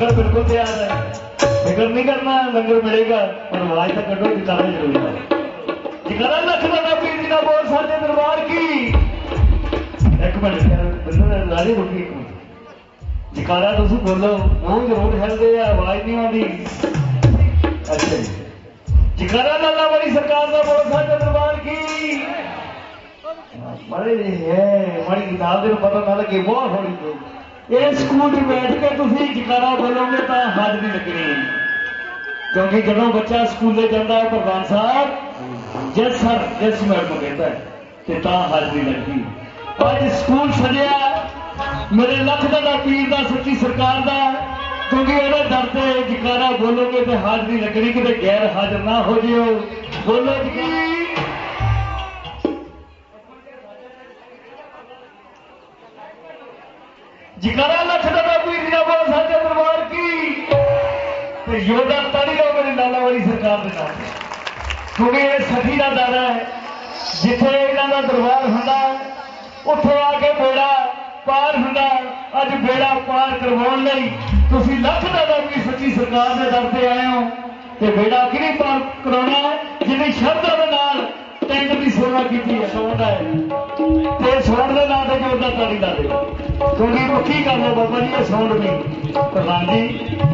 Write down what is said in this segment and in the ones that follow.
लंगर बिल्कुल तैयार है, फिक्र नहीं करना, लंगर मिलेगा पर आवाज तक कटो जकारा जरूर है। जकारा लख का पीर जी का बोल साडे दरबार की। एक मिनट राजी रुकी, एक मिनट जकारा तुम बोलो, मूँह जरूर हिलते हैं, आवाज नहीं आती। अच्छा जी, जकारा लाला बड़ी सरकार का बोल साडे दरबार की। बड़े है बड़ी किताब से पता ना लगे बहुत थोड़ी ये स्कूल बैठ के तुम जकारा बोलोगे तो हाजरी लगनी, क्योंकि जो बच्चा स्कूल जाता है प्रधान साहब जिस सर जिस मैडम कहता है तो हाजरी लगती। अज स्कूल सजया मेरे लख का पीर का सच्ची सरकार का, क्योंकि वो डरते जकारा बोलोगे तो हाजरी लगनी, कि गैर हाजिर ना हो जियो। बोलो जी जकारा लख का पीर जी का बोल साडे दरबार की। योदा ताली लो मेरी लाला वाली सरकार के नाम, क्योंकि ये सखी का दारा है, जिथे इन्हों का दरबार होंदा उत्थे आके बेड़ा पार होंदा। अज बेड़ा पार करवाने लई तुसीं लख का भी सच्ची सरकार के दर से आए हो, तो बेड़ा कि नहीं पार कराना जिन्हें शरधा के नाल टेंट की सेवा की है, सौंड है तो सौंड के नाम से जोरदार ताली ला दे, क्योंकि वो की कर लो बाबा जी ये सौंड भी प्रधान जी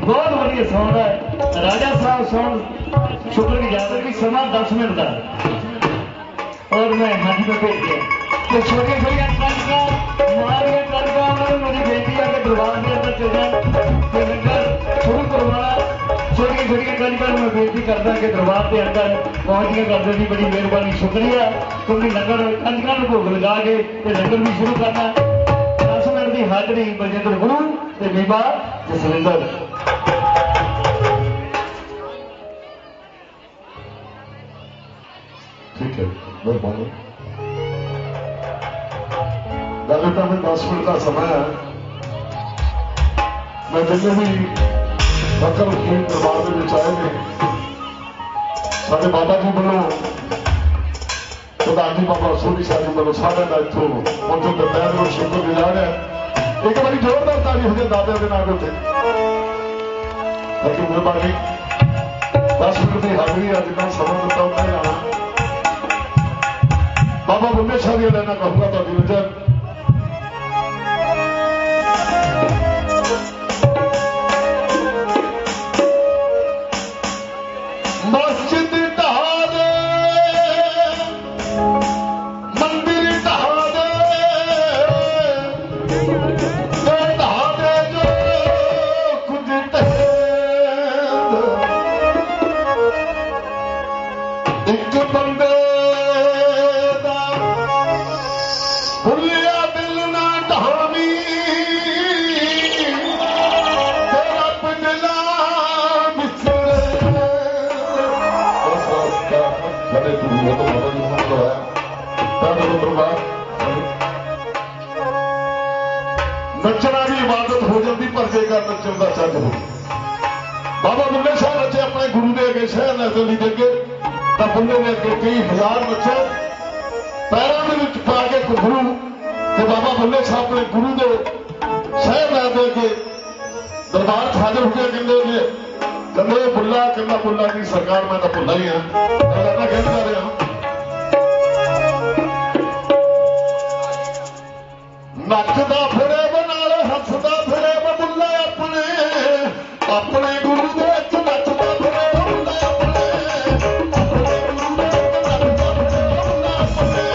बहुत बढ़िया सौंड है। राजा साहब सौंड शुक्रगुजार है कि समा 10 मिनट का और मैं हाजी में भेज दिया तो छोटे छोटे कणका मारिया कणका उन्होंने मुझे बेटी आके दरबार के अंदर चल जाए तो लंगर शुरू करवाना। छोटी छोटी कणका मैं बेनती करता कि दरबार के अंदर पहुंच करते जी बड़ी मेहरबानी शुक्रिया, क्योंकि लंगर कणका भोग लगा के लंगर भी शुरू करना। 10 मिनट की हाजरी बलजिंदर गुरु ते बीबा जसविंदर। ठीक है मेहरबानी। ललिता में 10 मिनट का समय है। मैं जिन्हें भी फकर फकीर दरबार के विच आए ने साडे बाबा जी वालों प्रधान जी बाबा सोनी शाह जी वालों सारे का इतों पहुंचने के तहत मैं शुक्रगुजार है। एक बार जोरदार ताली हो जाए दादे के नाम उत्ते। थैंक यू मेहरबानी। 10 मिनट की हाजरी है, जितना समय दिता उतना ही आना। बाबा बुल्ले शाह दी लेना कहूंगा तो वजह मस्जिद ढहा दे मंदिर ढहा दे ढहा दे जो कुछ एक बंदे दा भुलिया दिल ना ढावी तेरा पिंडला नचना भी इबादत हो जाती, पर जेकर नचन का चंद हो। बाबा बुल्ले शाह नचे अपने गुरु के अगे शहर नजरी दे के, तो बुल्ले ने अगे कई हजार नचे पैरों में पा के घुघरू, तो बाबा बुल्ले शाह अपने गुरु के शहर लै दे के दरबार हाजिर हो गए। कहते बुला कहना बुला की सरकार मैं तो भुला ही हाँ, मैं कहता रहा नचदा फिरे बनाले हसदा फिरे बुल्ला अपने अपने गुरु दे नचदा फिरे बुल्ला अपने अपने गुरु दे नचदा फिरे बुल्ला अपने।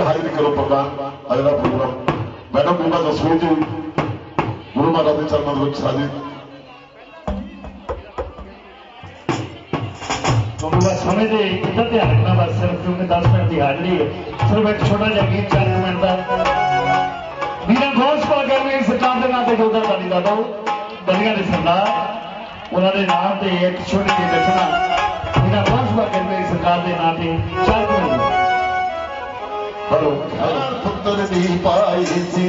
हाजिरी करो प्रधान अगला प्रोग्राम मैडम बीमा जसवीर जी गुरु महाराज के चरणों में साजी समय से इतना ध्यान रखना बस सिर्फ क्योंकि 10 मिनट की हाजिरी है सिर्फ एक छोटा जहा गीत 4 मिनट का मीरा घोष को अगर मेरी सरकार के नाते जोधा ताली दा दो बलिया के सरदार उन्होंने नाम से एक छोटी जी रचना मीरा घोष को अगर मेरी सरकार के नाते 4 मिनट हेलो पुत्र दी पाई थी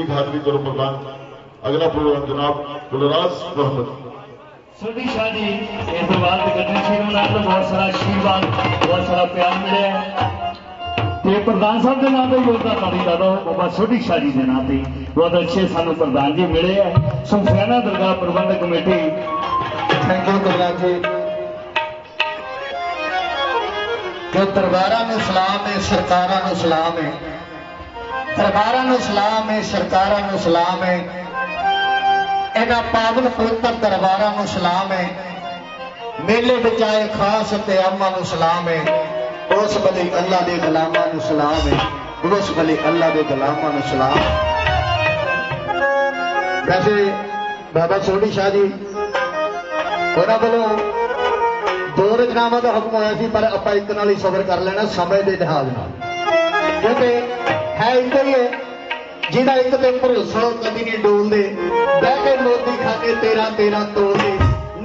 हाजिरी करो प्रधान अगला प्रोग्राम जनाब गुलराज मोहम्मद सोढ़ी शाह जी इस दरबार के गड्ढे श्री नाथ को बहुत सारा आशीर्वाद बहुत सारा प्यार मिले ते प्रधान साहब के नाम से योगदान ताड़ी ला दो बाबा सोढ़ी शाह जी के नाम से बहुत अच्छे सानू प्रधान जी मिले है सुखसैना दरगाह प्रबंधक कमेटी। थैंक यू गुरनाथ जी। कि दरबारा नूं सलाम है सरकारां नूं सलाम है दरबारा नूं सलाम है सरकारां नूं सलाम है इन्हां पावन पवित्र दरबारा नूं सलाम है मेले विच आए खास ते आमा नूं सलाम है उस बली अल्लाह दे गुलामां नूं सलाम है उस बली अल्लाह दे गुलामां नूं सलाम। वैसे बाबा सोढ़ी शाह जी उन्हां वल्लों दो रचनावां का हुक्म होया सी पर आपां एक नाल ही सबर कर लेना समय के लिहाज नाल क्योंकि है एक ही है जिहड़ा एक ते भरोसा कभी नहीं डोलदे बह के मोदी खाने 13 तोड़दे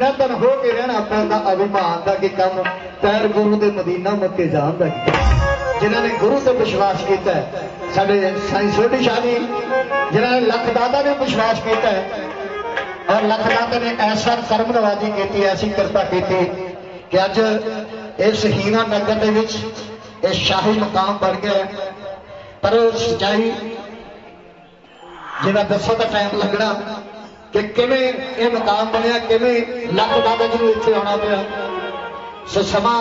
नदन हो के रहना पैंदा अभिमान का कि कम पैर गुरु दे मदीना मक्के जान दा जिन्हां ने गुरु ते विश्वास किया है साडे साईं सोढ़ी शाह जी जिन्हां ने लख दादा ने विश्वास किया है और लख दादा ने ऐसा कर्म नवाजी की ऐसी कृपा की कि अज इस हीरा नगर दे विच इस शाही मकाम बन गया पर सच्चाई जिन्हें दसो तो टाइम लगना कि किवें ये मकाम बनया किवें लख दादा जी इत्थे आना पिया सो समा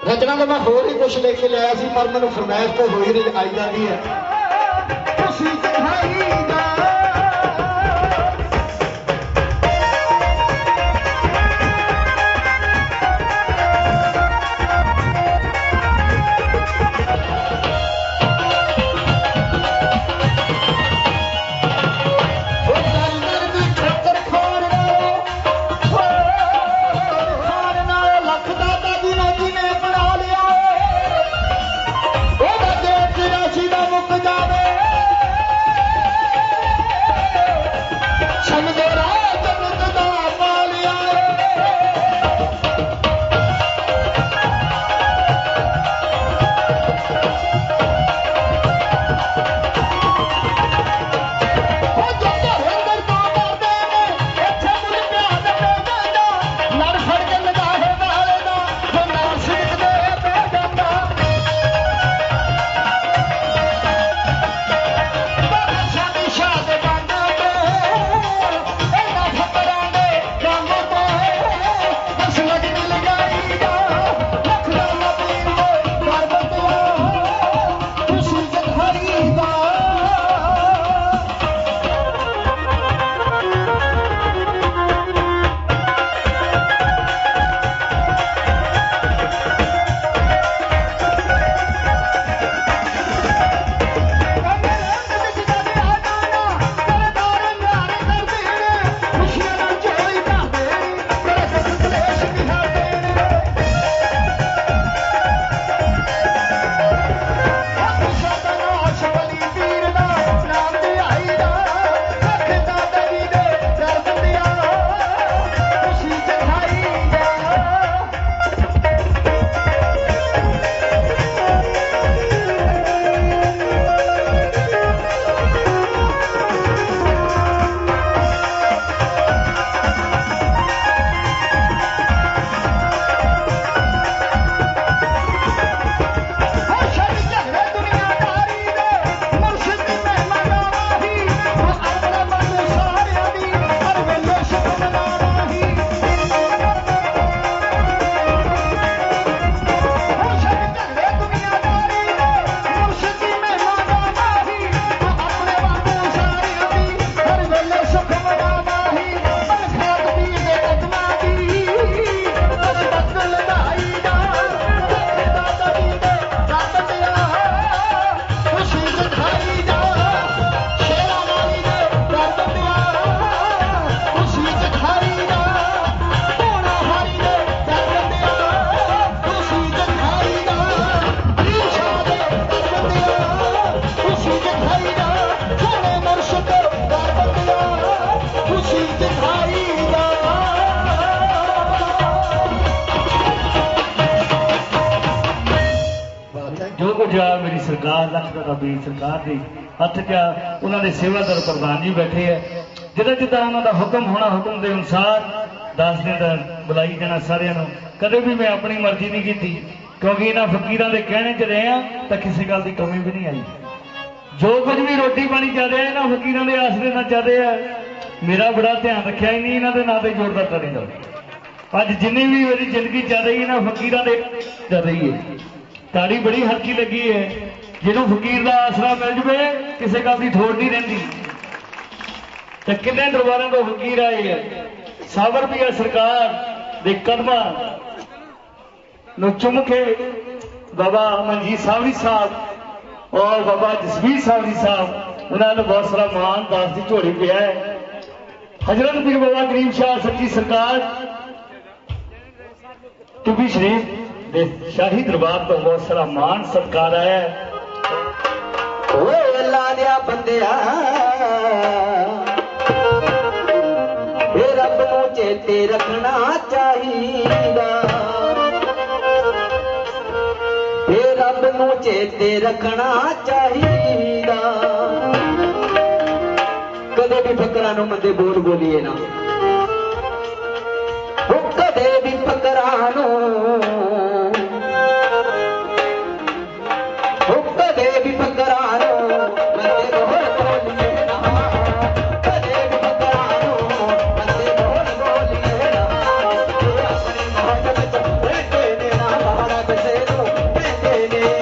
रचना तो मैं होर ही कुछ लेके लिया सी पर मैनूं फरमाइश तो होई नहीं आई जाती है तुसीं चढ़ाई दा मेरी सरकार लख दादा बीर सरकार की हथ क्या उन्होंने सेवादार प्रधान जी बैठे है जिदा जिदा उन्होंने हुक्म होना हुक्म के अनुसार 10 दिन बुलाई जाना सारिਆਂ कदे भी मैं अपनी मर्जी नहीं की क्योंकि इन्होंने फकीरों के कहने च रहे हैं तो किसी गल की कमी भी नहीं आई जो कुछ भी रोटी पानी चल रहा है इन्होंने फकीरों के आसरे ना चल रहा है मेरा बड़ा ध्यान रखा ही नहीं इन्होंने ना तो जोर करता नहीं लगा अज जिन्नी भी मेरी जिंदगी चल रही है ना फकीरों के चल रही है ताड़ी बड़ी हल्की लगी है जिन्हों फकीर का आसरा मिल जाए किसी गल की थोड़ नहीं रही तो कितने दरबारों को फकीर आए है साबर भी है सरकार दे कदमां चुम के बाबा मनजीत सावरी साहब और बाबा जसवीर सावरी साहब उन्होंने बहुत सारा मान दास की झोली पिया है हजरत पीर बाबा गरीब शाह सच्ची सरकार टुबी शरीफ दे शाही दरबार तो बहुत सारा मान सत्कार आया है अल्लाह दिया बंदिया रब नूं चेते रखना चाहिदा रब नूं चेते रखना चाहिदा कदे भी फकरां नूं मंदे बोल बोलिए ना कदे भी फकरां नूं कदे भी फकरां नूं मंदे बोल बोलिए ना कदे भी फकरां नूं मंदे बोल बोलिए ना अपनी मौत विच बैठे ने ना बाहर किसे नूं कहंदे ने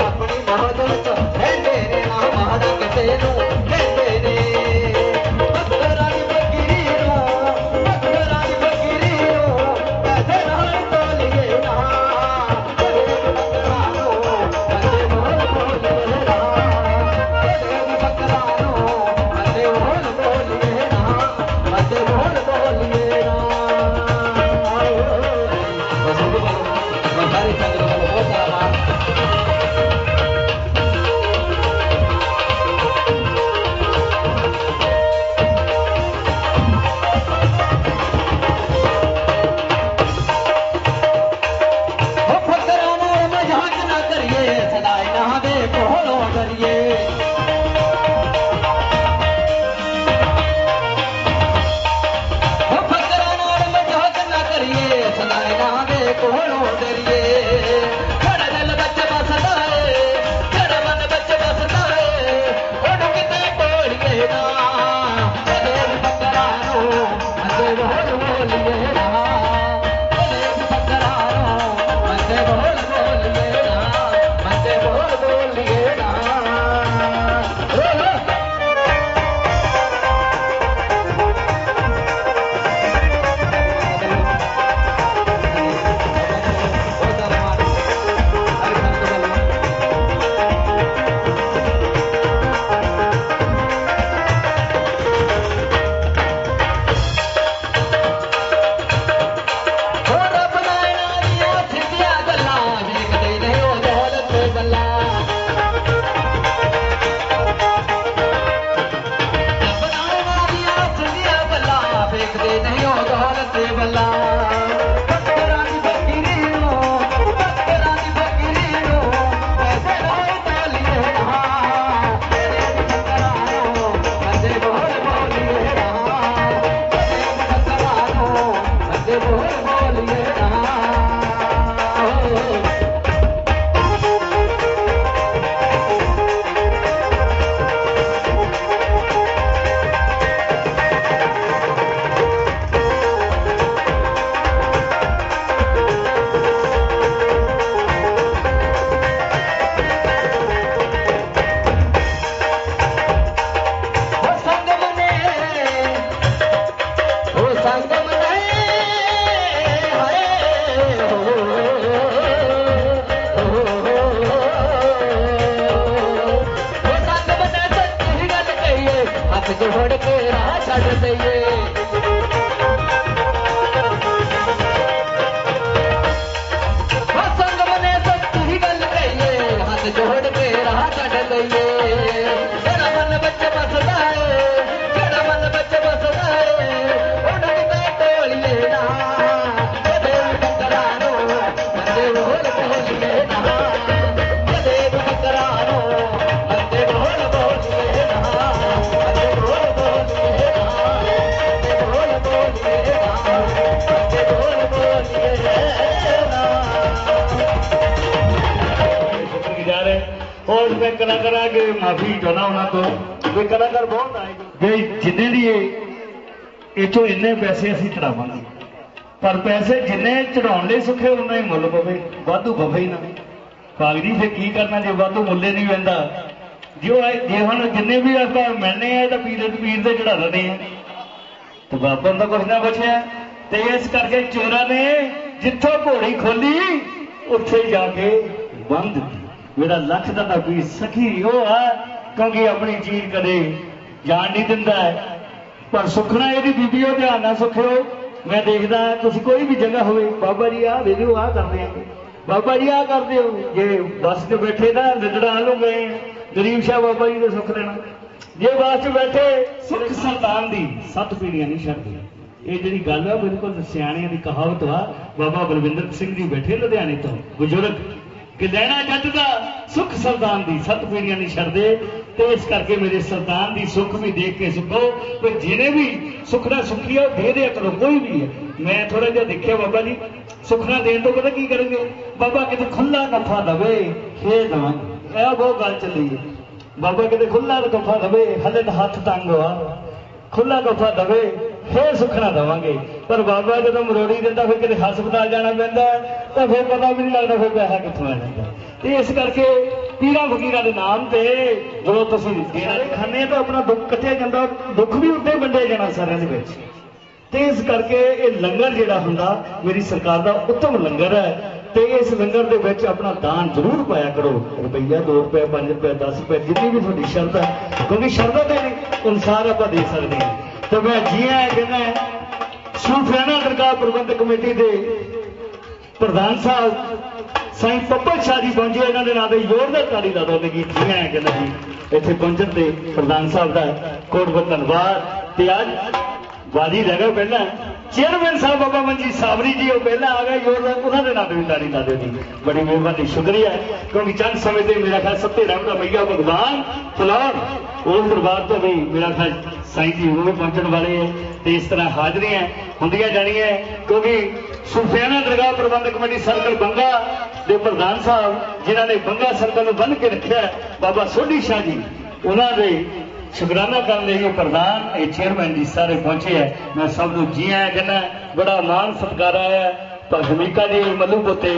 अपनी मौत विच बैठे ने ना बाहर किसे नूं कहंदे ने बकरा दी बकरी नूं कैसे नाल तोलिए ना कदे भी फकरां नूं मंदे बोल बोलिए ना कदे भी फकरां नूं मंदे बोल बोलिए ना मंदे बोल बोलिए ना बस वो सारी संगत को बहुत सारा वो फकरां नाल मजाक ना करिए सदाई ना दे कोलों करिए वो फकरां नाल मजाक ना करिए सदाई ना दे कोलों डरिए खड़े दिल विच बसदा है खड़े मन विच बसदा है ओनू किते टोलिए ना कदे भी फकरां नूं मंदे बोल बोलिए ना कदे भी फकरां नूं मंदे बोल बोलिए ना मंदे बोल बोलिए ना रब नायना दिया सिद्धिया गल्लां वेखदे नहीं ओ दौलत गल्लां रब नायना दिया सिद्धिया गल्लां वेखदे नहीं ओ दौलत गल्लां फकरां दी फकीरी नूं कैसे नाल तोलिए ना कदे भी फकरां नूं मंदे बोल बोलिए ना कदे भी फकरां नूं मंदे बोल बोलिए ना हथ जोड़ के राह छड़ दईए संग बने सच्ची गल कहिए हथ जोड़ के राह छड़ दईए जेड़ा मन बच बसदा है जेड़ा मन बच बसदा है ओनू किते टोलिए ना कदे भी फकरां नूं मंदे बोल बोलिए ना कदे भी फकरां नूं मंदे और मैं कलाकारां के माफी चाहना उन्होंने तो कोई कलाकार बहुत आए गए जिन्हें लिए इतों इन्ने पैसे असीं चढ़ावांगे पर पैसे जिन्ने चढ़ाउण लई सुखे उन्ना ही मुੱਲ पवे वाधू पवे ही ना कागजी फिर की करना जो वाधू मुੱਲੇ नहीं पैंदा जो जे हुण जिन्ने भी आपां मिलने हैं तो पीर ते चढ़ा देने हैं तो बाबा का कुछ ना बचिया तो इस करके चोरा ने जिथों घोड़ी खोली उत्थे जाके बंद दी मेरा लख का पीर सखी वो है क्योंकि अपनी चीज कदे जान नहीं दिंदा है पर सुखना यदि बीबीओ ध्यान ना सुखियो मैं देखदा तुसीं कोई भी जगह होवे बाबा जी आ वीडियो आ करदे हैं बाबा जी आ करदे हो जे बस च बैठे ना लिदड़ा लो गए गरीब शाह बाबा जी ने सुख लेना जे बस च बैठे सुख सुल्तान दी 7 पीढ़ियां नहीं छड्डदी ਇਹ ਜਿਹੜੀ ਗੱਲ ਆ ਬਿਲਕੁਲ ਸਿਆਣਿਆਂ ਦੀ ਕਹਾਵਤ ਵਾ ਬਾਬਾ ਬਲਵਿੰਦਰ ਸਿੰਘ ਜੀ ਬੈਠੇ ਲੁਧਿਆਣੇ ਤੋਂ ਬਜ਼ੁਰਗ ਕਿ ਲੈਣਾ ਜੱਟ ਦਾ ਸੁਖ ਸੁਲਤਾਨ ਦੀ 7 ਪੀੜੀਆਂ ਨਹੀਂ ਛੱਡਦੇ ਤੇ ਇਸ ਕਰਕੇ ਮੇਰੇ ਸੁਲਤਾਨ ਦੀ ਸੁੱਖ ਵੀ ਦੇਖ ਕੇ ਸੁਖੋ ਤੇ ਜਿਹਨੇ ਵੀ ਸੁਖਣਾ ਸੁਖੀ ਆ ਦੇ ਦਿਆ ਕਰੋ ਕੋਈ ਵੀ ਹੈ ਮੈਂ ਥੋੜਾ ਜਿਹਾ ਦੇਖਿਆ ਬਾਬਾ ਜੀ ਸੁਖਣਾ ਦੇਣ ਤੋਂ ਪਤਾ ਕੀ ਕਰਨਗੇ ਬਾਬਾ ਕਿਤੇ ਖੁੱਲਾ ਕੱਫਾ ਦਵੇ ਫੇਰ ਦਵਾਂਗੇ ਇਹ ਬਹੁਤ ਗੱਲ ਚੱਲੀ ਹੈ ਬਾਬਾ ਕਿਤੇ ਖੁੱਲਾ ਕੱਫਾ ਦਵੇ ਹਲੇ ਤਾਂ ਹੱਥ ਤੰਗ ਆ खुला कफा दवे फिर सुखना देवांगे पर बाबा जो मरोड़ी दिता फिर किसी हस्पताल जाना पैंदा तो फिर पता भी नहीं लगता फिर पैसा कितों आ जाता तो इस करके पीरां फकीरां दे नाम ते जो तुसीं देना खाने तो अपना दुख कट्टिया जांदा दुख भी उद्दे वंडिया जाना सारिਆਂ ਦੇ ਵਿੱਚ ਤੇ ਇਸ ਕਰਕੇ ਇਹ ਲੰਗਰ ਜਿਹੜਾ ਹੁੰਦਾ ਮੇਰੀ ਸਰਕਾਰ ਦਾ ਉੱਤਮ ਲੰਗਰ ਹੈ ਤੇ ਇਸ ਲੰਗਰ ਦੇ ਵਿੱਚ ਆਪਣਾ ਦਾਨ ਜ਼ਰੂਰ ਪਾਇਆ ਕਰੋ ਰੁਪਈਆ 2 ਰੁਪਏ 5 ਰੁਪਏ 10 ਰੁਪਏ ਜਿੰਨੀ ਵੀ ਤੁਹਾਡੀ ਸ਼ਰਧਾ ਕਿਉਂਕਿ ਸ਼ਰਧਾ ਦੇ ਅਨੁਸਾਰ ਆਪਾਂ ਦੇ ਸਕਦੇ ਹਾਂ ਤੇ ਮੈਂ ਜੀ ਆਇਆ ਕਹਿੰਦਾ ਸੂਫੀਆਨਾ ਦਰਗਾਹ ਪ੍ਰਬੰਧਕ ਕਮੇਟੀ ਦੇ ਪ੍ਰਧਾਨ ਸਾਹਿਬ ਸਾਈਂ ਪੱਪਲ ਸ਼ਾਹ ਜੀ ਪਹੁੰਚੇ ਇਹਨਾਂ ਦੇ ਨਾਂ ਤੇ ਜ਼ੋਰਦਾਰ ਤਾੜੀ ਲਾ ਦੋ ਜੀ ਆਇਆ ਕਹਿੰਦਾ ਜੀ ਇੱਥੇ ਪਹੁੰਚਣ ਤੇ ਪ੍ਰਧਾਨ ਸਾਹਿਬ ਦਾ ਕੋਟ ਬਹੁਤ ਧੰਨਵਾਦ ਤੇ ਅੱਜ वादी रह गए पहला चेयरमैन साहब बाबा मंजीत सावरी जी वो पहला आ गए उन्होंने नाम भी ताड़ी ला दो जी बड़ी मेहरबानी शुक्रिया क्योंकि चंद समय से मेरा ख्याल सत्य राम का मैया भगवान फलौर उस दरबार तो भी मेरा ख्याल साईं जी वो भी पहुंचने वाले हैं तो इस तरह हाजरियां होंदियां जानियां क्योंकि सूफियाना दरगाह प्रबंधक कमेटी सर्कल बंगा के प्रधान साहब जिन्होंने बंगा सर्कल बन के रखा बाबा सोढ़ी शाह जी उन्होंने शुकराना करने लिए प्रधान ये चेयरमैन जी सारे पहुंचे है मैं सब लोग जी आया कहना बड़ा मान सत्कार आया भगमिका जी मल्लू पोते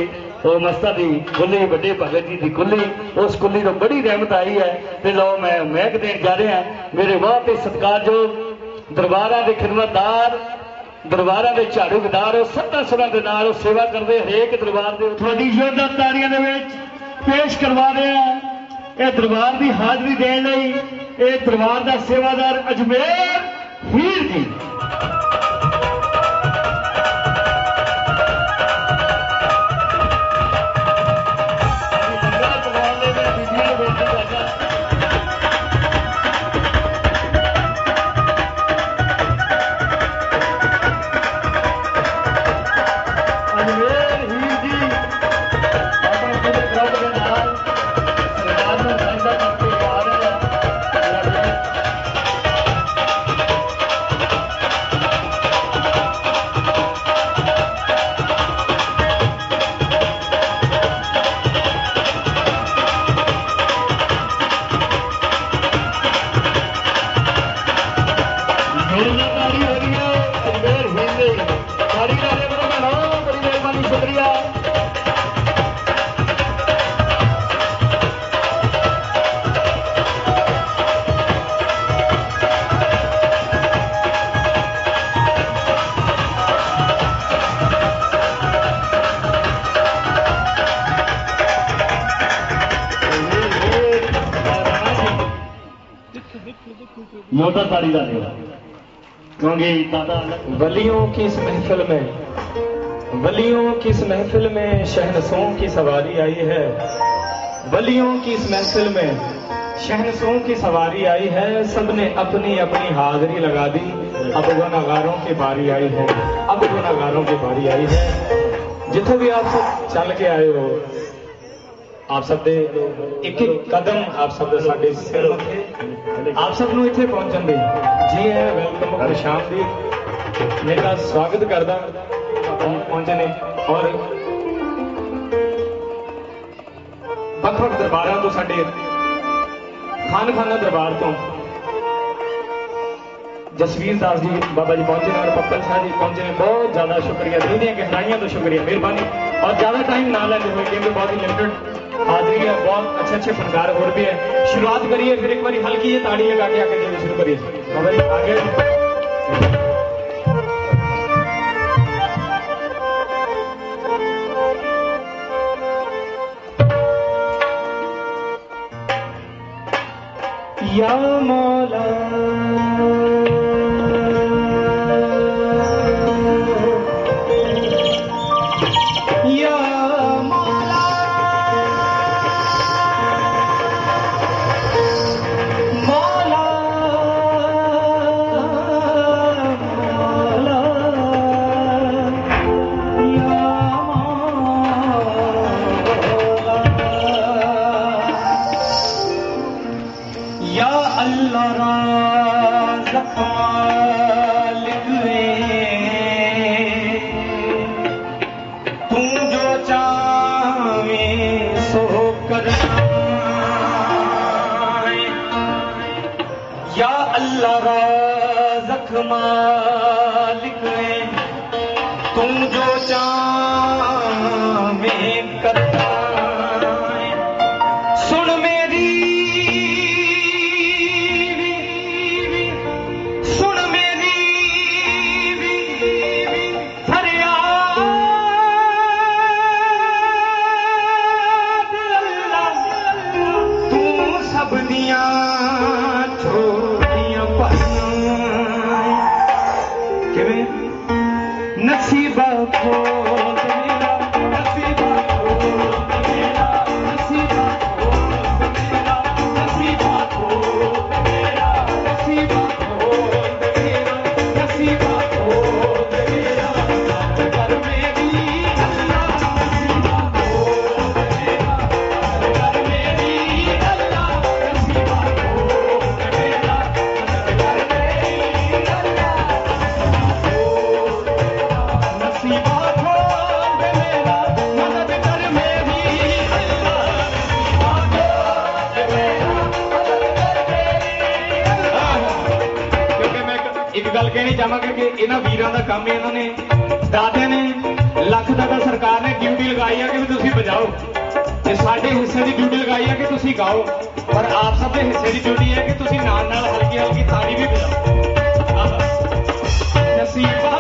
और मस्ता दी कुली बड़े भगत जी की कुली उस कुली तो बड़ी रहमत आई है तो लो मैं महक देन जा रहा मेरे बहुत ही सत्कार जो दरबार के खिदमतदार दरबार के झाड़ूदार सत्ता सुरां दे नाल सेवा करते हरेक दरबार के थोड़ी जोरदार ताड़ियां दे विच पेश करवा रहे हैं यह दरबार की हाजरी देने लई ये दरबार का सेवादार अजमेर हीर जी योदा ताड़ी ला देगा क्योंकि वलियों की इस महफिल में शहनसों की सवारी आई है वलियों की इस महफिल में शहनसों की सवारी आई है सबने अपनी अपनी हाजिरी लगा दी अब गुनाहगारों की बारी आई है अब गुनाहगारों की बारी आई है जिथों भी आप सब चल के आए हो आप सब दे एक एक कदम आप सब दे साडे सिर मथे आप सब नूं इत्थे पहुंचण दे जी है वेलकम खुशाम दी मेरा स्वागत करदा पहुंचे ने और ਵੱਖ-ਵੱਖ ਦਰਬਾਰਾਂ ਤੋਂ ਸਾਡੇ ਖਾਨਖਾਨਾ ਦਰਬਾਰ ਤੋਂ जसवीर दास जी बाबा जी पहुंचे और पप्पल शाह जी पहुंचे ने। बहुत ज्यादा शुक्रिया, दिल दी गहराइयां तो शुक्रिया, मेहरबानी। और ज्यादा टाइम ना लेते हुए क्योंकि बहुत ही लिमिटेड हाजिरी है, बहुत अच्छे अच्छे फनकार और भी है। शुरुआत करिए, फिर एक बार हल्की ये ताड़ी लगा के आके जो शुरू करिए बाबा जी आगे। या मौला मालिक तू जो चाहे करता है। सुन मेरी फरियाद अल्लाह, तू सब दिया छोटियां नसीबा खोल मेरा, नसीबा खोल मेरा, नसीबा खोल मेरा, नसीबा खोल मेरा, नसीबा खोल मेरा, नसीबा खोल मेरा, कर मेरी अल्लाह, नसीबा खोल मेरा, कर मेरी अल्लाह, नसीबा खोल मेरा, कर मेरी अल्लाह, नसीबा खोल मेरा, मदद कर मेरी अल्लाह, नसीबा खोल मेरा, मदद कर मेरी अल्लाह। क्योंकि मैं एक गल कहनी चाहांगा कि इन्हां वीरां दा काम इन्हां ने दादे ने लख दादा सरकार ने ड्यूटी लगाई है कि तुसीं बजाओ, ते साडे हिस्से दी ड्यूटी लगाई है कि तुसीं गाओ, पर आप सब दे हिस्से दी ड्यूटी है कि तुसीं नाल नाल हल्की हल्की ताली भी बजाओ। नसीबा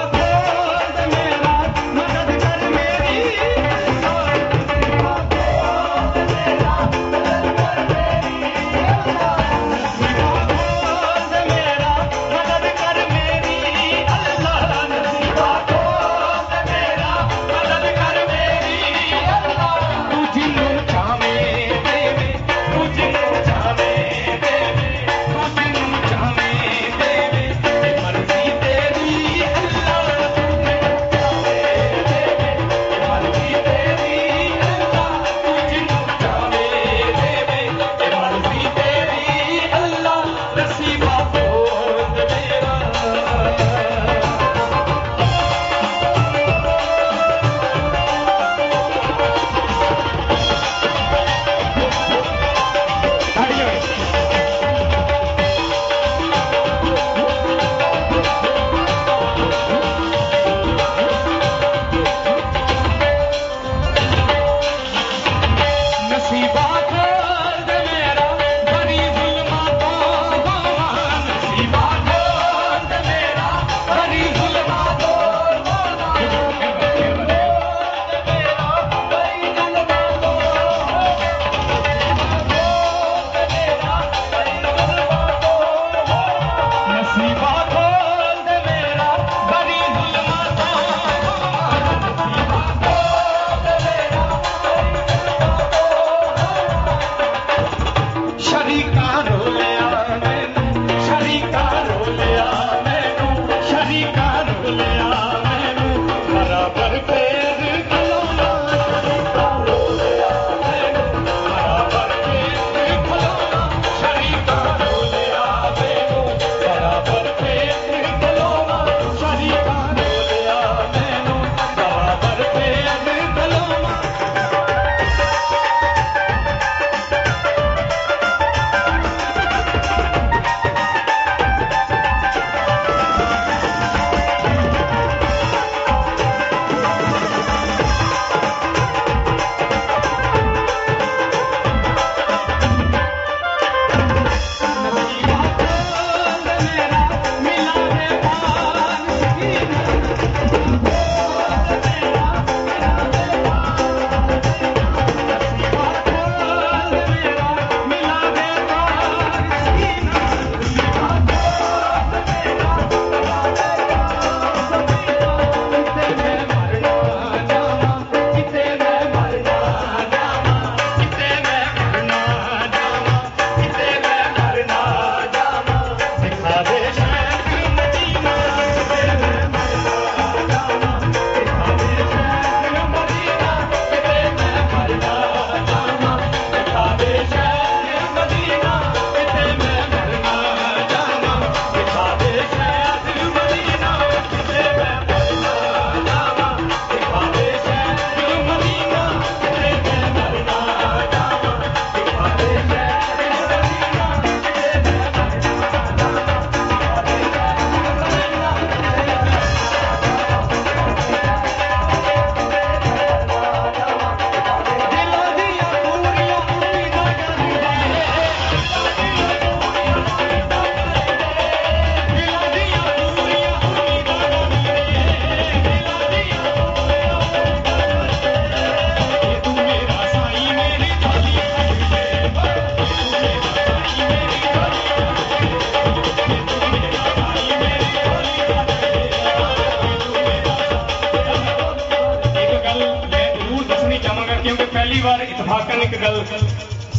इतफाकन एक गल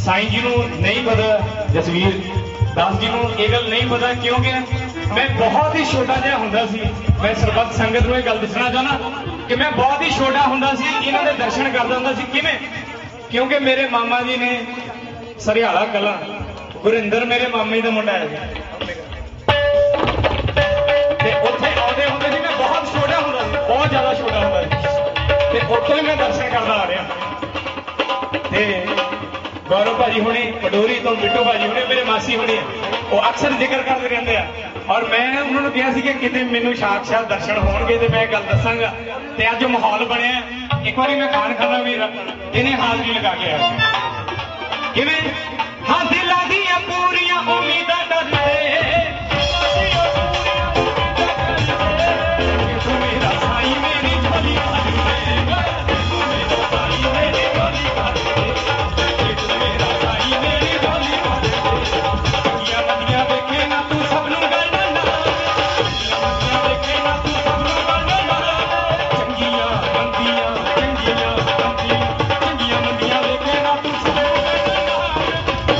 साईं जी ਨੂੰ नहीं पता, जसवीर दास जी ਨੂੰ ਇਹ ਗੱਲ नहीं पता, क्योंकि मैं बहुत ही छोटा जिहा ਹੁੰਦਾ ਸੀ। मैं ਸਰਬੱਤ ਸੰਗਤ ਨੂੰ ਇਹ ਗੱਲ ਦੱਸਣਾ ਚਾਹੁੰਦਾ कि मैं बहुत ही छोटा ਹੁੰਦਾ ਸੀ, ਇਹਨਾਂ ਦੇ ਦਰਸ਼ਨ ਕਰਦਾ ਹੁੰਦਾ ਸੀ। ਕਿਵੇਂ? क्योंकि मेरे मामा जी ने सरियाला कला, गुरिंदर मेरे मामा जी का मुंडा है, उत्थे आउंदे हुंदे सी। मैं बहुत छोटा हुंदा सी, बहुत ज्यादा छोटा हुंदा सी, ते उत्थे मैं दर्शन करदा आ रहा। ते गौरव भाजी हुणे पडोरी तो बिट्टू भाजी हुणे मेरे मासी हुणे वो अक्सर जिक्र करते रहंदे आ, और मैं उन्होंने कहा कि किते मैनू साक्षात दर्शन होणगे ते मैं गल दसांगा। ते अज माहौल बनिया, एक बारी मैं खान खाना भी इन्हें हाजरी लगा के आया। किवें? हाँ दिलां दियां पूरियां उम्मीदां डरदे मेरा साईं मेरी झोली भर दे, मेरा साईं मेरी झोली भर दे, मेरा साईं मेरी झोली भर दे। चंगियां मंदियां देखे ना तू सबनूं गल ना, चंगियां देखे ना तू सबनूं गल ना, चंगियां मंदियां चंगियां मंदियां चंगियां मंदियां देखे ना तू सबनूं गल ना,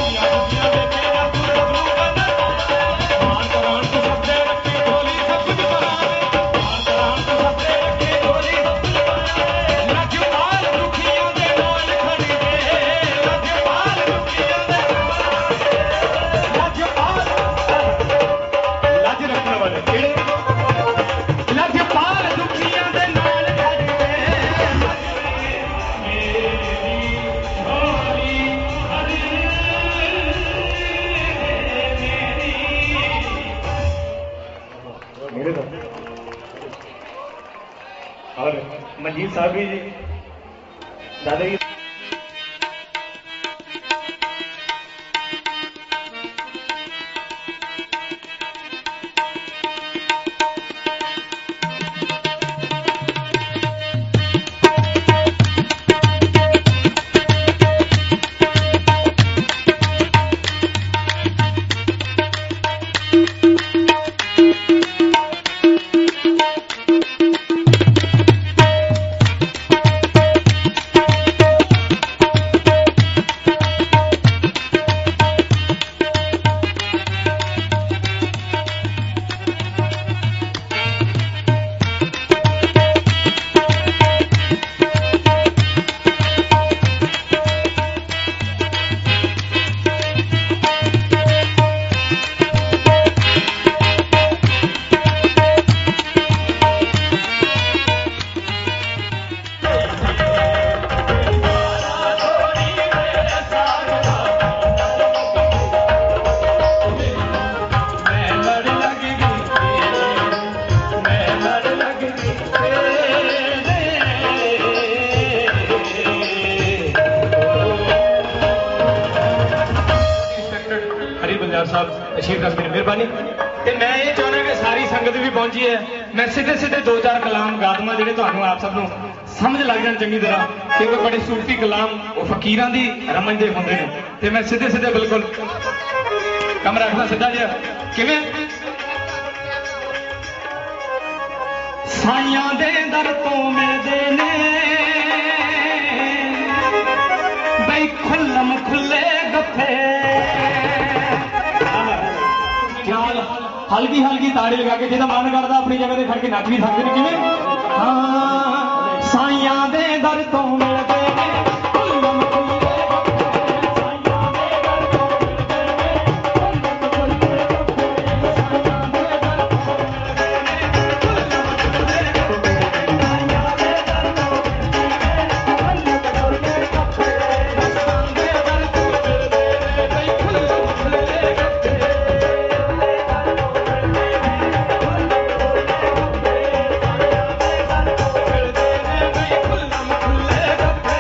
चंगियां मंदियां देखे ना तू सबनूं गल ना। मान करान तू सब दे रखे ढोली सब कुछ बनावे, मान करान तू सब दे रखे ढोली सब कुछ बनावे। लजपाल दुखियां दे नाल खड़ी दे, लजपाल दुखियां दे लजपाल लज रखने वाले किहड़े? लजपाल दुखियां दे नाल खड़ी दे, मेरे तो और मंजीत साहब भी जी दादा जी साहब तशरीफ रखते हैं, मेहरबानी। ते मैं ये चाहना कि सारी संगत भी पहुंची है। मैं सीधे सीधे दो चार कलाम गा दूंगा जिहड़े तुहानूं आप सब नूं समझ लग जाण चंगी तरह, क्योंकि बड़े सूफी कलाम वो फकीरां दी रमन दे हुंदे ने। ते मैं सीधे सीधे बिल्कुल कम रखदा सीधा जिहा। किवें? साइयां दे दर तो मिलदे ने बई खुल्लम खुल्ले गफ्फे, हल्की हल्की ताड़ी लगा के जिहदा मन करदा अपनी जगह ते खड़ के नच भी सकदे ने। किवें? हाँ साइयां दे दर तो मिलदे ने खुल्लम खुल्ले गफ्फे, साइयां दे दर तो मिलदे ने खुल्लम खुल्ले गफ्फे, साइयां दे दर तो मिलदे ने खुल्लम खुल्ले गफ्फे, साइयां दे दर तो मिलदे ने खुल्लम खुल्ले गफ्फे, साइयां दे दर तो मिलदे ने बई खुल्लम खुल्ले गफ्फे। खुल्लम खुल्ले गफ्फे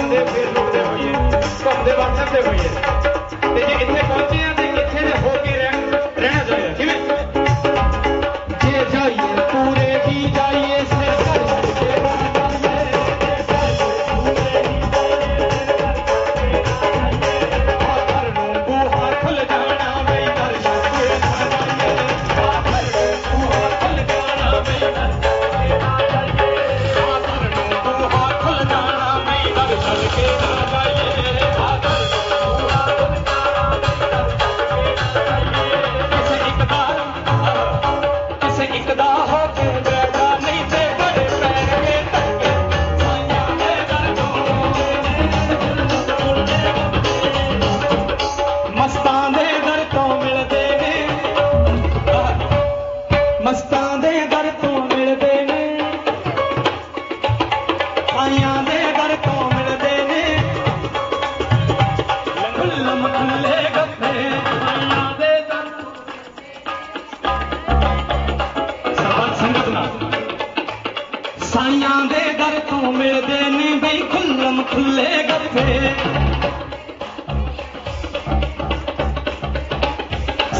ਜਾਂਦੇ ਫਿਰ ਰੁਕਦੇ ਹੋਈਏ ਘੁੰਮਦੇ ਵਰਤਦੇ ਹੋਈਏ ਤੇ ਜੇ ਇੱਥੇ ਪਹੁੰਚੇ ਆ ਤੇ ਇੱਥੇ ਦੇ ਹੋ ਕੇ ਰਹਿਣਾ ਚਾਹੀਦਾ ਕਿਵੇਂ ਜੇ ਜਾਈਏ ਪੂਰੇ ਹੀ ਜਾਈਏ ਸਿਰ ਘਰ ਛੱਡ ਕੇ ਸਾਈਆਂ ਦੇ ਦਰ ਤੋਂ ਮਿਲਦੇ ਨੇ ਬਈ ਖੁੱਲਮ ਖੁੱਲੇ ਗੱਫੇ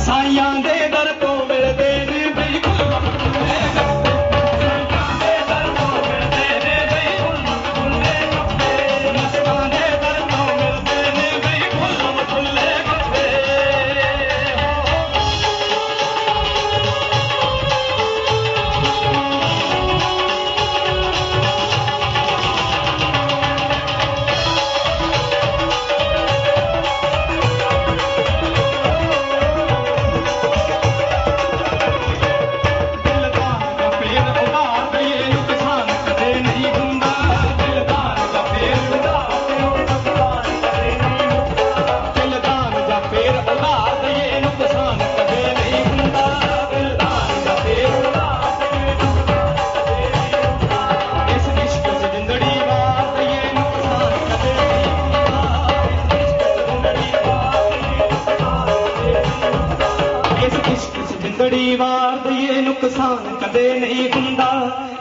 ਸਾਈਆਂ ਦੇ ਦਰ ਤੋਂ ਮਿਲਦੇ ਨੇ ਬਈ ਖੁੱਲਮ ਖੁੱਲੇ ਗੱਫੇ ਸਾਈਆਂ ਦੇ ਦਰ ਤੋਂ ਮਿਲਦੇ ਨੇ ਬਈ ਖੁੱਲਮ ਖੁੱਲੇ ਗੱਫੇ ਮਸਤਾਂ ਦੇ ਦਰ ਤੋਂ ਮਿਲਦੇ ਨੇ ਬਈ ਖੁੱਲਮ ਖੁੱਲੇ ਗੱਫੇ ਵਾਰ ਦਈਏ ਨੁਕਸਾਨ ਕਦੇ ਨਹੀਂ ਹੁੰਦਾ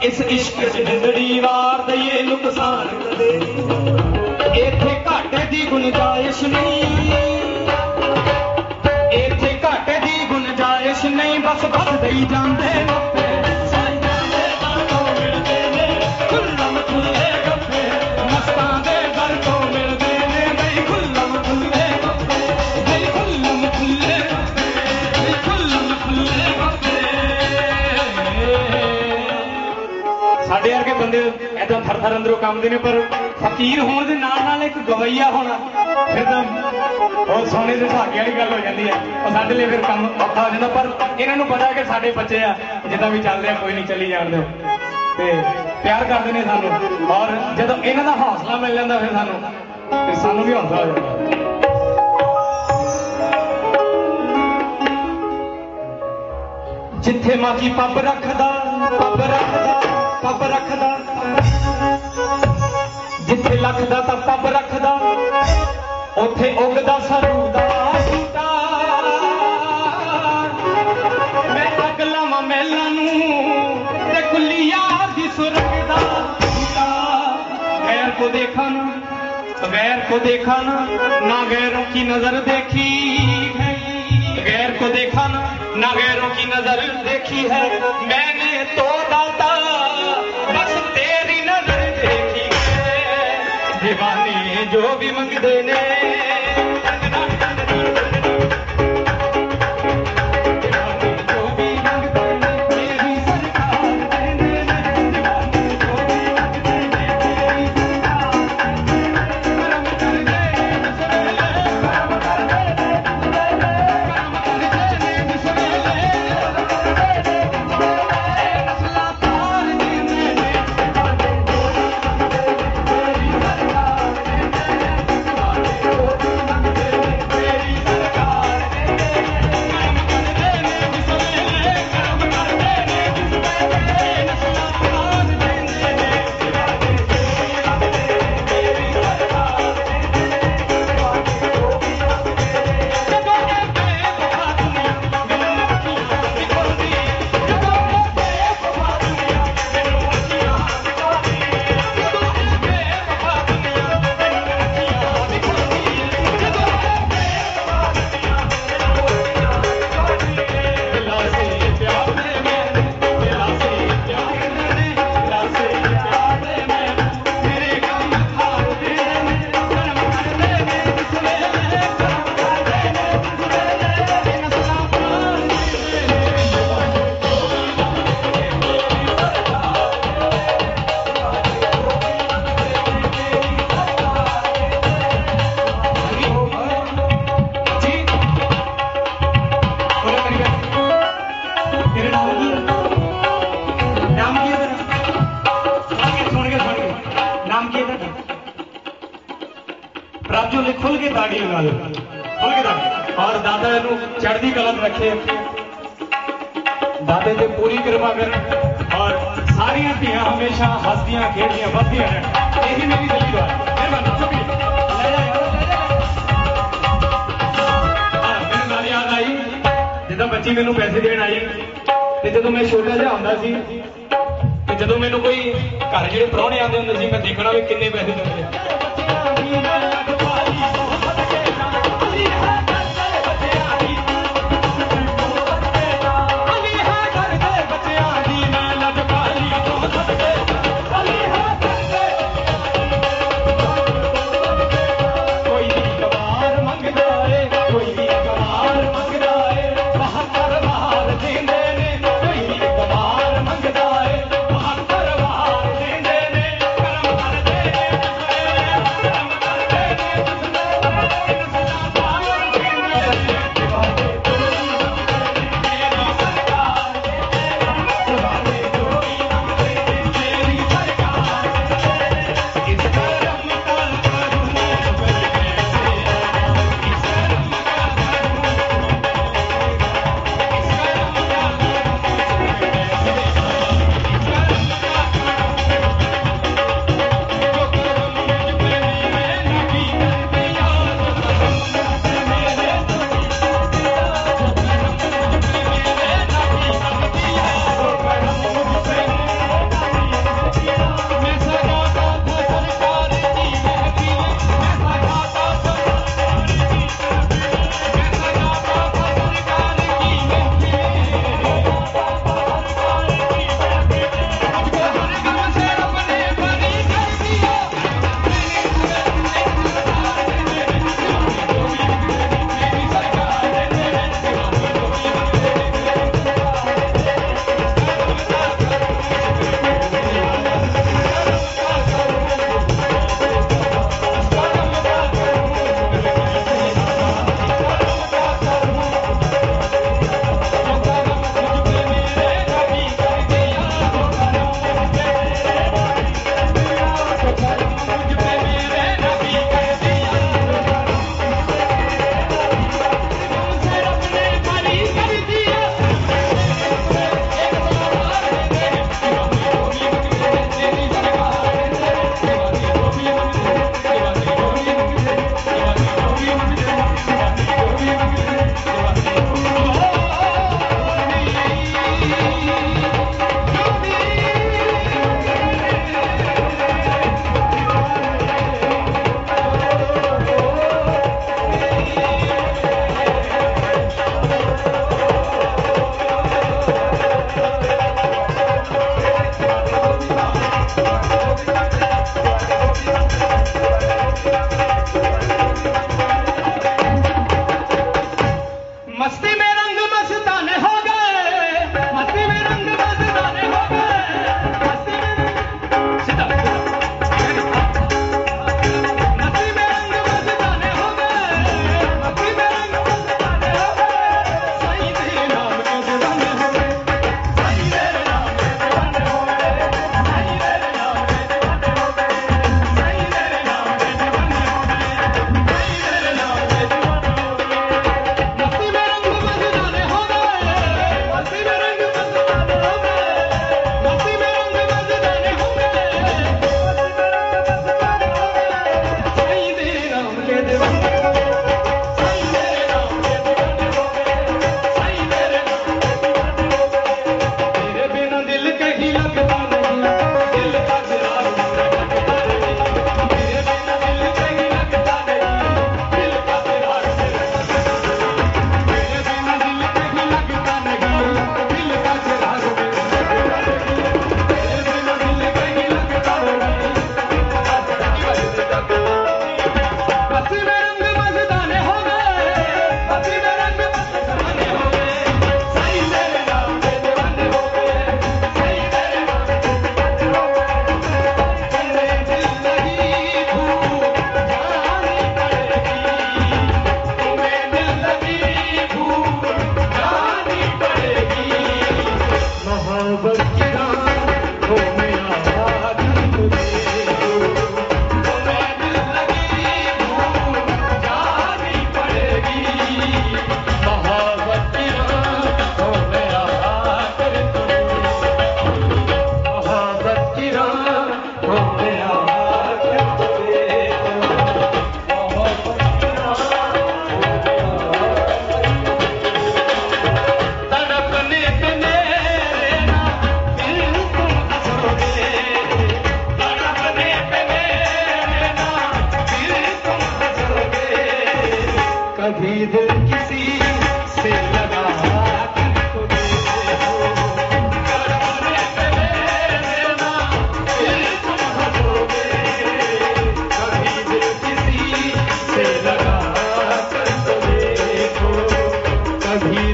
ਇਸ ਇਸ਼ਕ ਚ ਜਿੰਦੜੀ ਵਾਰ ਦਈਏ ਨੁਕਸਾਨ ਕਦੇ ਇੱਥੇ ਘਾਟੇ ਦੀ ਗੁੰਜਾਇਸ਼ ਨਹੀਂ ਇੱਥੇ ਘਾਟੇ ਦੀ ਗੁੰਜਾਇਸ਼ ਨਹੀਂ ਬਸ ਵੱਧਦੇ ਹੀ ਜਾਂਦੇ ਨੱਪੇ ਸਾਈਆਂ ਦੇ ਦਰ ਤੋਂ ਮਿਲਦੇ ਨੇ ਖੁੱਲਮ ਖੁੱਲੇ ਗੱਫੇ ਮਸਤਾਂ ਦੇ ਦਰ ਤੋਂ ਮਿਲਦੇ ਨੇ ਬਈ ਖੁੱਲਮ ਖੁੱਲੇ ਗੱਫੇ ਬਈ ਖੁੱਲਮ ਖੁੱਲੇ ਗੱਫੇ ਬਈ ਖੁੱਲਮ ਖੁੱਲੇ ਸਾਡੇ ਵਰਗੇ ਬੰਦੇ ਏਦਾਂ ਥਰ ਅੰਦਰੋਂ ਕੰਮਦੇ ਨੇ ਪਰ ਫਕੀਰ ਹੋਣ ਦੇ ਨਾਲ ਨਾਲ ਇੱਕ ਗਵਈਆ ਹੋਣਾ ਫਿਰ ਤਾਂ ਉਹ ਸੋਨੇ ਦੇ ਸੁਹਾਗੇ ਵਾਲੀ ਗੱਲ ਹੋ ਜਾਂਦੀ ਹੈ ਉਹ ਸਾਡੇ ਲਈ ਫਿਰ ਕੰਮ ਔਖਾ ਹੋ ਜਾਂਦਾ ਪਰ ਇਹਨਾਂ ਨੂੰ ਪਤਾ ਕਿ ਸਾਡੇ ਬੱਚੇ ਆ ਜਿੱਦਾਂ ਵੀ ਚੱਲਦੇ ਆ ਕੋਈ ਨਹੀਂ ਚੱਲੀ ਜਾਣ ਦਿਓ ਤੇ ਪਿਆਰ ਕਰਦੇ ਨੇ ਸਾਨੂੰ ਔਰ ਜਦੋਂ ਇਹਨਾਂ ਦਾ ਹੌਸਲਾ ਮਿਲ ਜਾਂਦਾ ਫਿਰ ਸਾਨੂੰ ਵੀ ਹੌਸਲਾ ਹੋ ਜਾਂਦਾ ਜਿੱਥੇ ਮਾਜੀ ਪੱਬ ਰੱਖਦਾ ਜਿੱਥੇ ਲੱਖਦਾ ਤਾਂ ਪੱਬ ਰੱਖਦਾ ਉੱਥੇ ਉੱਗਦਾ ਸਰੂ ਦਾ ਬੂਟਾ ਮੈਂ ਤੱਕ ਲਾਵਾਂ ਮਹਿਲਾਂ ਨੂੰ ਤੇ ਕੁੱਲੀਆਂ ਦੀ ਸੁਰਗ ਦਾ ਬੂਟਾ ਗੈਰ ਕੋ ਦੇਖਾ ਨਾ ਨਾ गैरों की नजर देखी है गैर को देखा ना गैरों की नजर देखी है मैंने तो दाता बस तेरी नजर देखी है दीवाने जो भी मंगदे ने खुल के ताड़ी लगा दो, खुल के ताड़ी। और दादा इनू चढ़दी कला रखे, दादे ते पूरी कृपा कर और सारिया धियां हमेशा हसदियां खेड़दियां वधदियां रहन, यही मेरी दिली दुआ है। मेहरबानी चुप ले जा यार, मेरे नाल याद आई जिद्दां बच्ची मैनू पैसे देण आई ते जदों मैं छोटा जिहा हुंदा सी ते जदों मैनू कोई घर ਜਿਹੜੇ ਪ੍ਰਾਹੁਣੇ ਆਉਂਦੇ ਹੁੰਦੇ ਸੀ मैं देखना भी किन्ने पैसे दिंदे आ।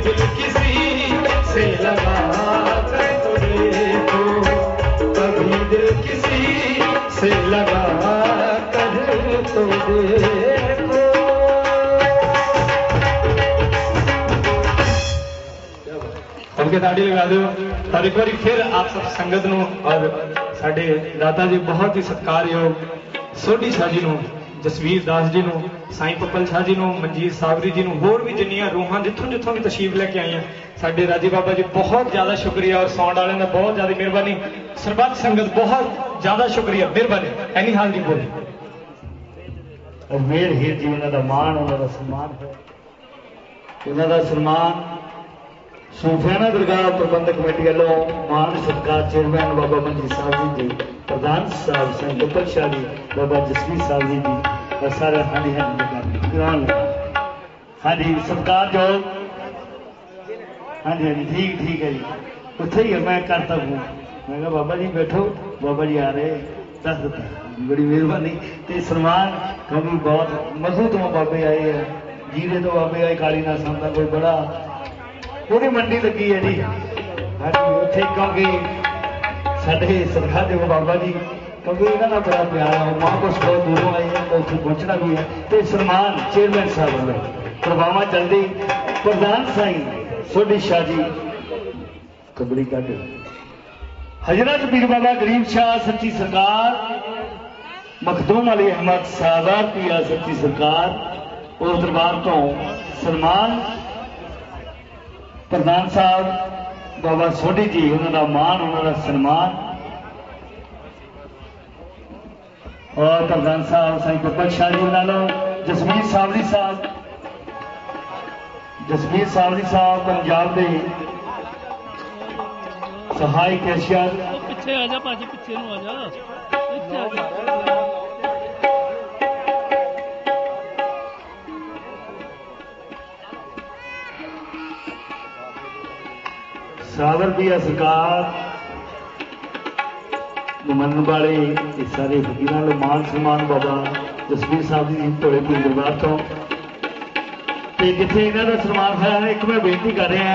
दिल किसी से लगा कर तो देखो, कभी दिल किसी से लगा कर तो देखो। सबके ताड़ी लगा दो और एक बार फिर आप सब संगत नूं और साडे दाता जी बहुत ही सत्कारयोग सोढ़ी शाह जी नूं, जसवीर दास जी नूं, साईं पप्पल शाह जी नूं, मनजीत सावरी जी नूं, होर भी जिन्नियां रूहां जिथों जिथों भी तशरीफ लेके आईयां, साडे राजी बाबा जी बहुत ज्यादा शुक्रिया और साउंड वाले का बहुत ज्यादा मेहरबानी, सरबत संगत बहुत ज्यादा शुक्रिया मेहरबानी। एनी हाल जी बोल और मेर हीर जी उन्हों का मान, उन्हों का सम्मान है, उन्हों का सम्मान सूफियाना दरगाह प्रबंधक कमेटी वालों मान सत्कार चेयरमैन बाबा मनजीत साहब जी, प्रधान साहब साईं पप्पल शाह जी, बाबा जसवीर साहब जी और सारे हाँ जी हाँ जी सत्कार जो हाँ जी ठीक ठीक है जी, उत्थे ही मैं करता हूँ। मैं कहा बाबा जी बैठो, बाबा जी आ रहे, दस देता, बड़ी मेहरबानी। तो सम्मान क्योंकि बहुत मसू तो बाबे आए हैं, जीरे तो बाबे आए, काली ना सामना कोई बड़ा पूरी मंडी लगी है जी। हाँ जी उत्थे क्योंकि साढ़े सरकार जो बाबा जी क्योंकि इन्होंने बड़ा प्यार है, महापुरुष बहुत दूरों आए हैं, उत्थे पहुंचना भी है। तो सम्मान चेयरमैन साहब वालों प्रभावा जल्दी प्रधान साईं सोढ़ी शाह जी कबड़ी कट हजरत पीर बाबा गरीब शाह सच्ची सरकार, मखदूम अली अहमद सादार पिया सच्ची सरकार और दरबार तो सन्मान प्रधान साहब बाबा सोढ़ी जी, उन्होंने मान उन्होंने सन्मान और प्रधान साहब साईं पप्पल शाह जी नालों जसवीर सावरी साहब, जसवीर सावरी साहब पंजाब के सहायक कैशियर। पिछे आ जा भाजी, पिछे नूं आ जा, पिछे आ जा। सावर पिया सरकार मन वाले सारे फकीरां मान सम्मान बाबा जसवीर साहब जी ढोले पीर दरबार तो जिथे इन्हों का सन्मान है। एक मैं बेनती कर रहा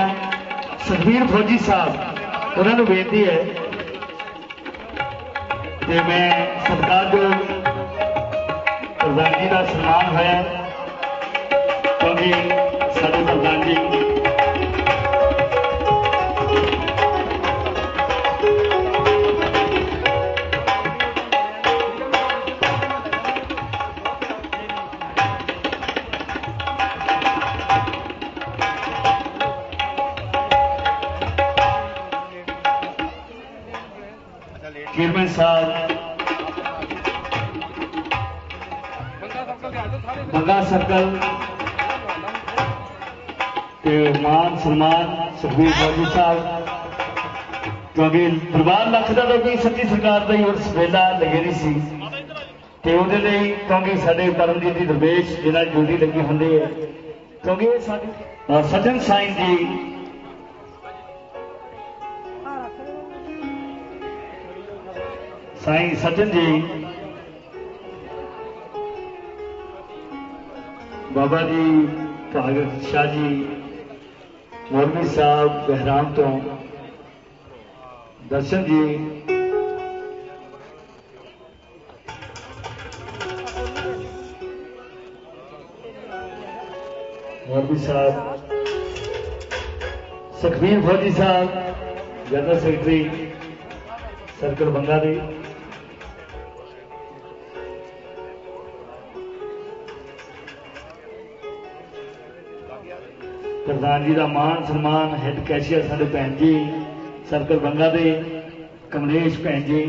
सुखबीर फौजी साहब, उन्होंने बेनती है कि मैं सत्कारयोग प्रधान जी का सन्मान है क्योंकि साडे प्रधान जी चेयरमैन साहब बंगा सर्कल के मान सम्मान सुखबीर फौजी साहब क्योंकि दरबार लख का तो कोई सच्ची सरकार का ही उस वेला लगे नहीं सी तो वो क्योंकि साढ़े परमजीत जी दरवेश जिन्हें ड्यूटी लगी होंगी है क्योंकि सज्जन साईं जी साईं सज्जन जी बाबा जी भागत शाह जी मौलवी साहब बहराम तो दर्शन जी मौलवी साहब सुखबीर फौजी साहब जनरल सेक्रेटरी सर्कल बंगा दी प्रधान जी का मान सम्मान हैड कैशियर साडे भैन जी सर्कल बंगा दे कमलेश भैन जी।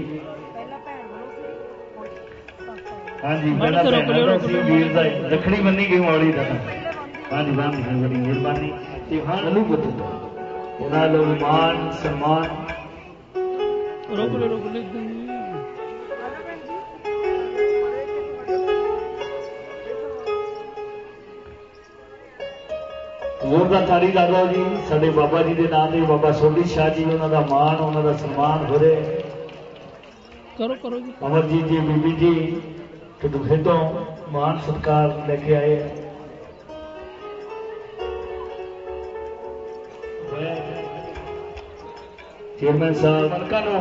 हाँ जी पहला वीर का दखनी बनी गई मौली का। हाँ जी वाह बड़ी मेहरबानी। हाँ अनुभूत उन्होंने मान सम्मान रोक ले जोरदार ताड़ी ला दो जी साडे बाबा जी के नाम से बाबा सोढ़ी शाह जी उन्होंने मान उन्होंने सम्मान हो रहे। करो जी अमरजीत जी बीबी जी कटुखे तो मान सत्कार लेके आए। चेयरमैन साहब मनका नो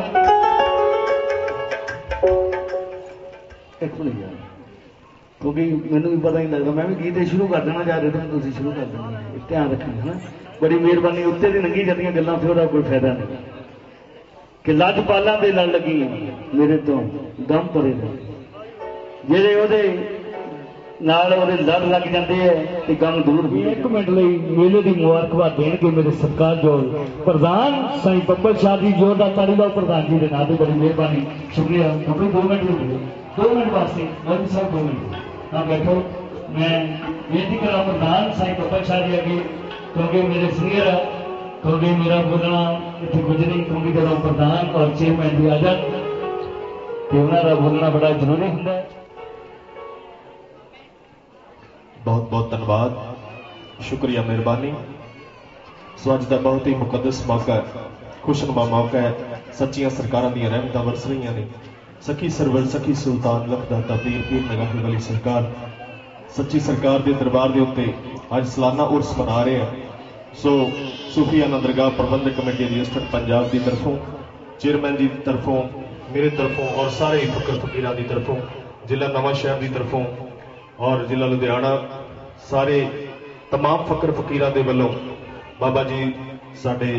एक मिनट यार, क्योंकि मैनू भी पता नहीं लगता, मैं भी गीत शुरू कर देना जा रहे तुम शुरू कर देना है, ध्यान रखना है ना। बड़ी मेहरबानी, उत्ते दी लंघी जांदियां गल्लां फिर कोई फायदा नहीं कि लजपालां दे लड़ लगी मेरे तो दम परे ने ਜਿਹੜੇ ਉਹਦੇ ਨਾਲ ਉਹਦੇ ਲੜ ਲੱਗ ਜਾਂਦੇ ਹੈ ਤੇ ਕੰਮ ਦੂਰ ਹੋ। ਇੱਕ ਮਿੰਟ ਲਈ ਮੇਲੇ ਦੀ ਮੁਬਾਰਕਬਾਦ ਦੇਣਗੇ ਮੇਰੇ ਸਤਿਕਾਰਯੋਗ ਪ੍ਰਧਾਨ ਸਾਈਂ ਬੱਬਲ ਸ਼ਾਹ ਜੀ, ਜ਼ੋਰਦਾਰ ਤਾੜੀ ਲਾਓ ਪ੍ਰਧਾਨ ਜੀ ਦੇ ਨਾਂ ਤੇ, ਬੜੀ ਮਿਹਰਬਾਨੀ, ਸ਼ੁਕਰੀਆ। ਆਪਣੇ 2 ਮਿੰਟ ਰੁਕੋ, 2 ਮਿੰਟ ਵਾਸਤੇ ਮੋਦੀ ਸਾਹਿਬ 2 ਮਿੰਟ ਹਾਂ ਬੈਠੋ। मैं बेनती करा प्रधान साईं ਬੱਬਲ शाह जी अगे, क्योंकि मेरे सीनियर है, क्योंकि मेरा बोलना इतने कुछ नहीं, क्योंकि जब प्रधान और चेयरमैन भी आ जाए तो उन्होंने बोलना बड़ा जरूरी होंगे। बहुत बहुत धन्यवाद, शुक्रिया, मेहरबानी। सो अज का बहुत ही मुकदस मौका है, खुशनुमा मौका है, सच्चियां सरकारां दी रहमतां वरस रही ने। सखी सरवर सखी सुल्तान लखदाता पीर पीर नगाह वाली सरकार, सच्ची सरकार के दरबार के उत्ते अज सालाना उर्स मना रहे हैं। सो सूफियाना दरगाह प्रबंधक कमेटी रजिस्टर्ड पंजाब की तरफों, चेयरमैन की तरफों, मेरे तरफों और सारे फकर फकीरां की तरफों, जिला नवां शहर की तरफों और जिला लुधियाना, सारे तमाम फकर फकीरां दे वल्लों बाबा जी साडे